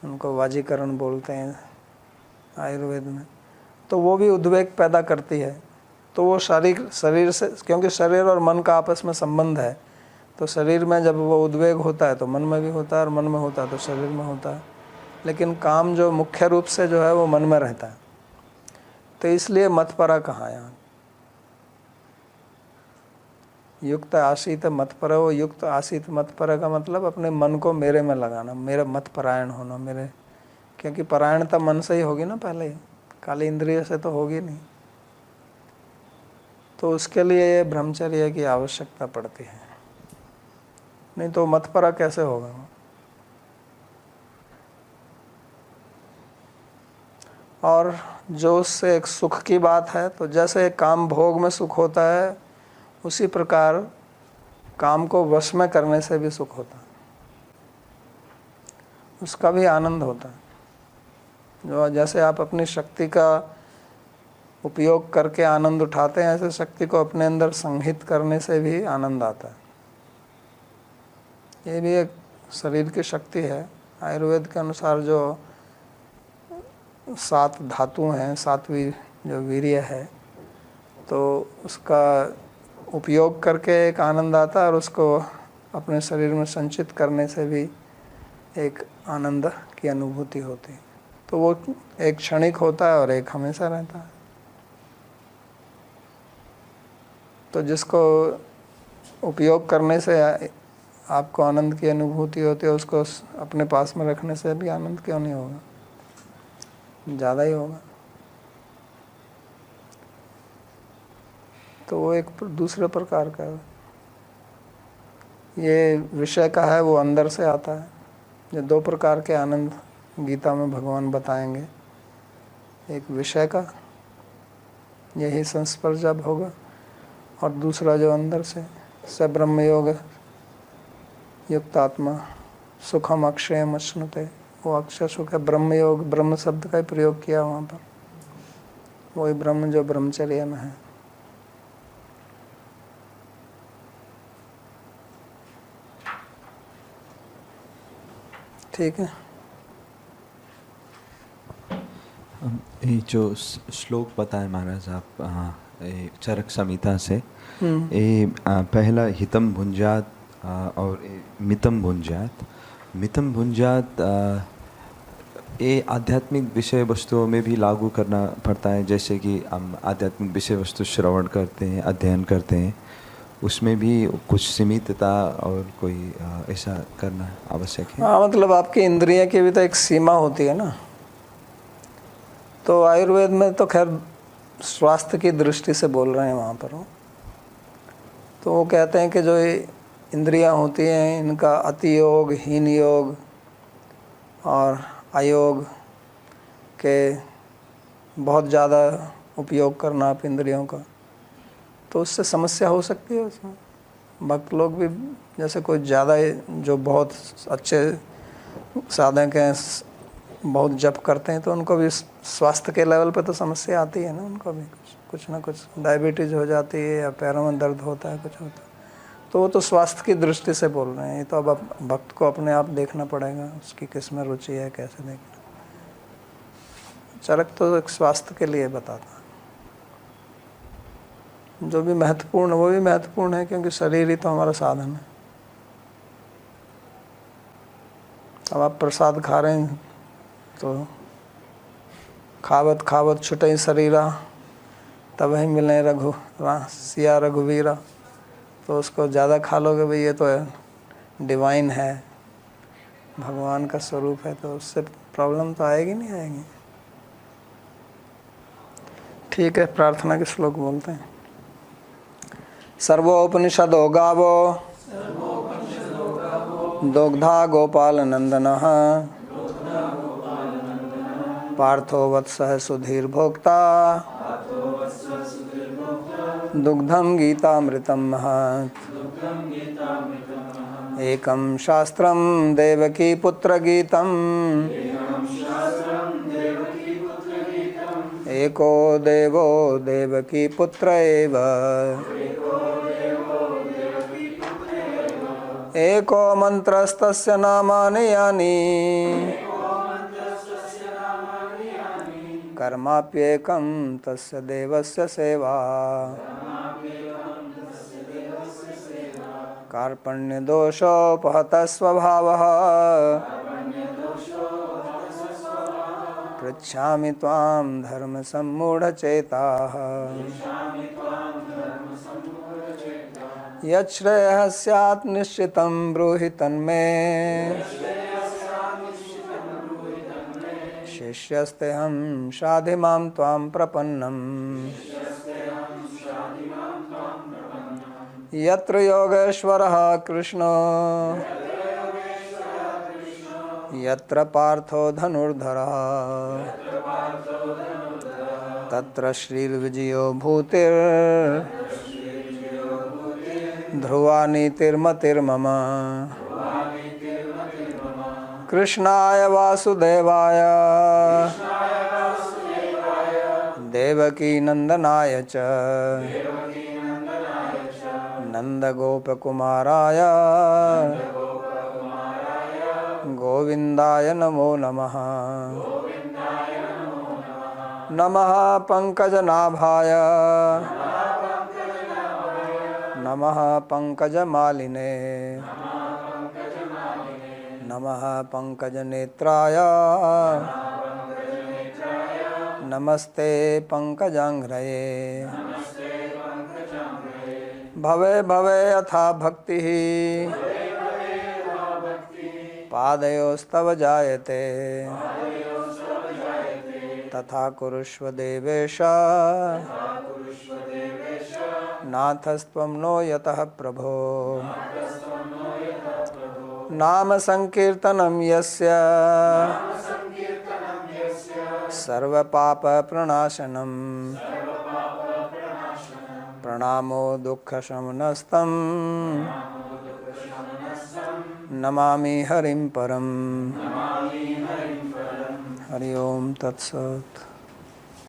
उनको वाजीकरण बोलते हैं आयुर्वेद में, तो वो भी उद्वेग पैदा करती है। तो वो शरीर से, क्योंकि शरीर और मन का आपस में संबंध है, तो शरीर में जब वो उद्वेग होता है तो मन में भी होता है, और मन में होता है तो शरीर में होता है। लेकिन काम जो मुख्य रूप से जो है वो मन में रहता है। तो इसलिए मतपरा कहाँ यहाँ, युक्त आसीत मतपर, वो युक्त आसीत मतपर का मतलब अपने मन को मेरे में लगाना, मेरा मतपरायण होना मेरे, क्योंकि परायणता मन से ही होगी ना, पहले काली इंद्रिय से तो होगी नहीं। तो उसके लिए ब्रह्मचर्य की आवश्यकता पड़ती है, नहीं तो मतपरा कैसे होगा। और जो उससे एक सुख की बात है, तो जैसे काम भोग में सुख होता है, उसी प्रकार काम को वश में करने से भी सुख होता है, उसका भी आनंद होता है। जो जैसे आप अपनी शक्ति का उपयोग करके आनंद उठाते हैं, ऐसे शक्ति को अपने अंदर संहित करने से भी आनंद आता है। ये भी एक शरीर की शक्ति है। आयुर्वेद के अनुसार जो 7 धातु हैं, 7वीं जो वीर्य है, तो उसका उपयोग करके एक आनंद आता है और उसको अपने शरीर में संचित करने से भी एक आनंद की अनुभूति होती है। तो वो एक क्षणिक होता है और एक हमेशा रहता है। तो जिसको उपयोग करने से आपको आनंद की अनुभूति होती है, उसको अपने पास में रखने से भी आनंद क्यों नहीं होगा, ज़्यादा ही होगा। तो वो एक दूसरे प्रकार का है। ये विषय का है, वो अंदर से आता है। ये 2 प्रकार के आनंद गीता में भगवान बताएंगे। एक विषय का, यही संस्पर्श जब होगा, और दूसरा जो अंदर से स ब्रह्म योग युक्तात्मा सुखम अक्षयम अश्नुते, वो अक्षय सुख है। ब्रह्म योग, ब्रह्म शब्द का ही प्रयोग किया वहाँ पर, वही ब्रह्म जो ब्रह्मचर्य में है। ठीक है। ये जो श्लोक बताए महाराज आप, ये चरक संहिता से, ये पहला हितम भुंजात और मितम भुंजात। मितम भुंजात ये आध्यात्मिक विषय वस्तुओं में भी लागू करना पड़ता है। जैसे कि हम आध्यात्मिक विषय वस्तु श्रवण करते हैं, अध्ययन करते हैं, उसमें भी कुछ सीमितता और कोई ऐसा करना आवश्यक है। हाँ, मतलब आपकी इंद्रिय की भी तो एक सीमा होती है ना। तो आयुर्वेद में तो खैर स्वास्थ्य की दृष्टि से बोल रहे हैं वहाँ पर। तो वो कहते हैं कि जो इंद्रियां होती हैं, इनका अति योग, हीन योग और अयोग के बहुत ज़्यादा उपयोग करना आप इंद्रियों का, तो उससे समस्या हो सकती है। उसमें भक्त लोग भी, जैसे कोई ज़्यादा जो बहुत अच्छे साधक हैं, बहुत जप करते हैं, तो उनको भी स्वास्थ्य के लेवल पे तो समस्या आती है ना। उनको भी कुछ ना कुछ डायबिटीज़ हो जाती है या पैरों में दर्द होता है, कुछ होता है। तो वो तो स्वास्थ्य की दृष्टि से बोल रहे हैं। ये तो अब भक्त को अपने आप देखना पड़ेगा, उसकी किस में रुचि है, कैसे देखना। चरक तो एक स्वास्थ्य के लिए बताता है। जो भी महत्वपूर्ण, वो भी महत्वपूर्ण है, क्योंकि शरीर ही तो हमारा साधन है। अब आप प्रसाद खा रहे हैं तो खावत खावत छुटई शरीरा, तब ही मिले सिया रघुवीरा। तो उसको ज़्यादा खा लोगे, भाई ये तो डिवाइन है, भगवान का स्वरूप है, तो उससे प्रॉब्लम तो आएगी नहीं आएगी। ठीक है, प्रार्थना के श्लोक बोलते हैं। सर्वोपनिषदो गावो दोग्धा गोपाल नंदनः पार्थो वत्सः सुधीर भोक्ता दुग्धम गीतामृतम महत्। एकम शास्त्रम देवकी पुत्र गीतम एको देवो देवकी पुत्र एव एको मंत्रस्तस्य नामानि यानि कर्माप्येकं तस्य देवस्य सेवा। कार्पण्यदोषोपहतः स्वभावः पृच्छामि त्वां धर्मसम्मूढचेताः। यच्छ्रेयः स्यात् निश्चितं ब्रूहि तन्मे शिष्यस्तेऽहं शाधि मां त्वां प्रपन्नम्। यत्र योगेश्वरः कृष्णो यत्र पार्थो धनुर्धरः तत्र श्रीर्विजयो भूतिर् ध्रुवा नीतिर्मतिर्मम। कृष्णाय वासुदेवाय देवकी नंदनाय च नंदगोपकुमाराय गोविन्दाय नमो नमः। नमः पंकजनाभाय नमः पंकजमालिने नमः पंकजनेत्राय नमस्ते पंकजांघ्रये। भवे भवे यथा भक्तिः पादयोस्तव जायते तथा कुरुष्व देवेश नाथस्त्वं नो यतः प्रभो। नाम संकीर्तनं यस्य सर्वपापप्रणाशनं प्रणामो दुःखशमनस्तं नमामि हरिं परम्। हरि ओम तत्सत्।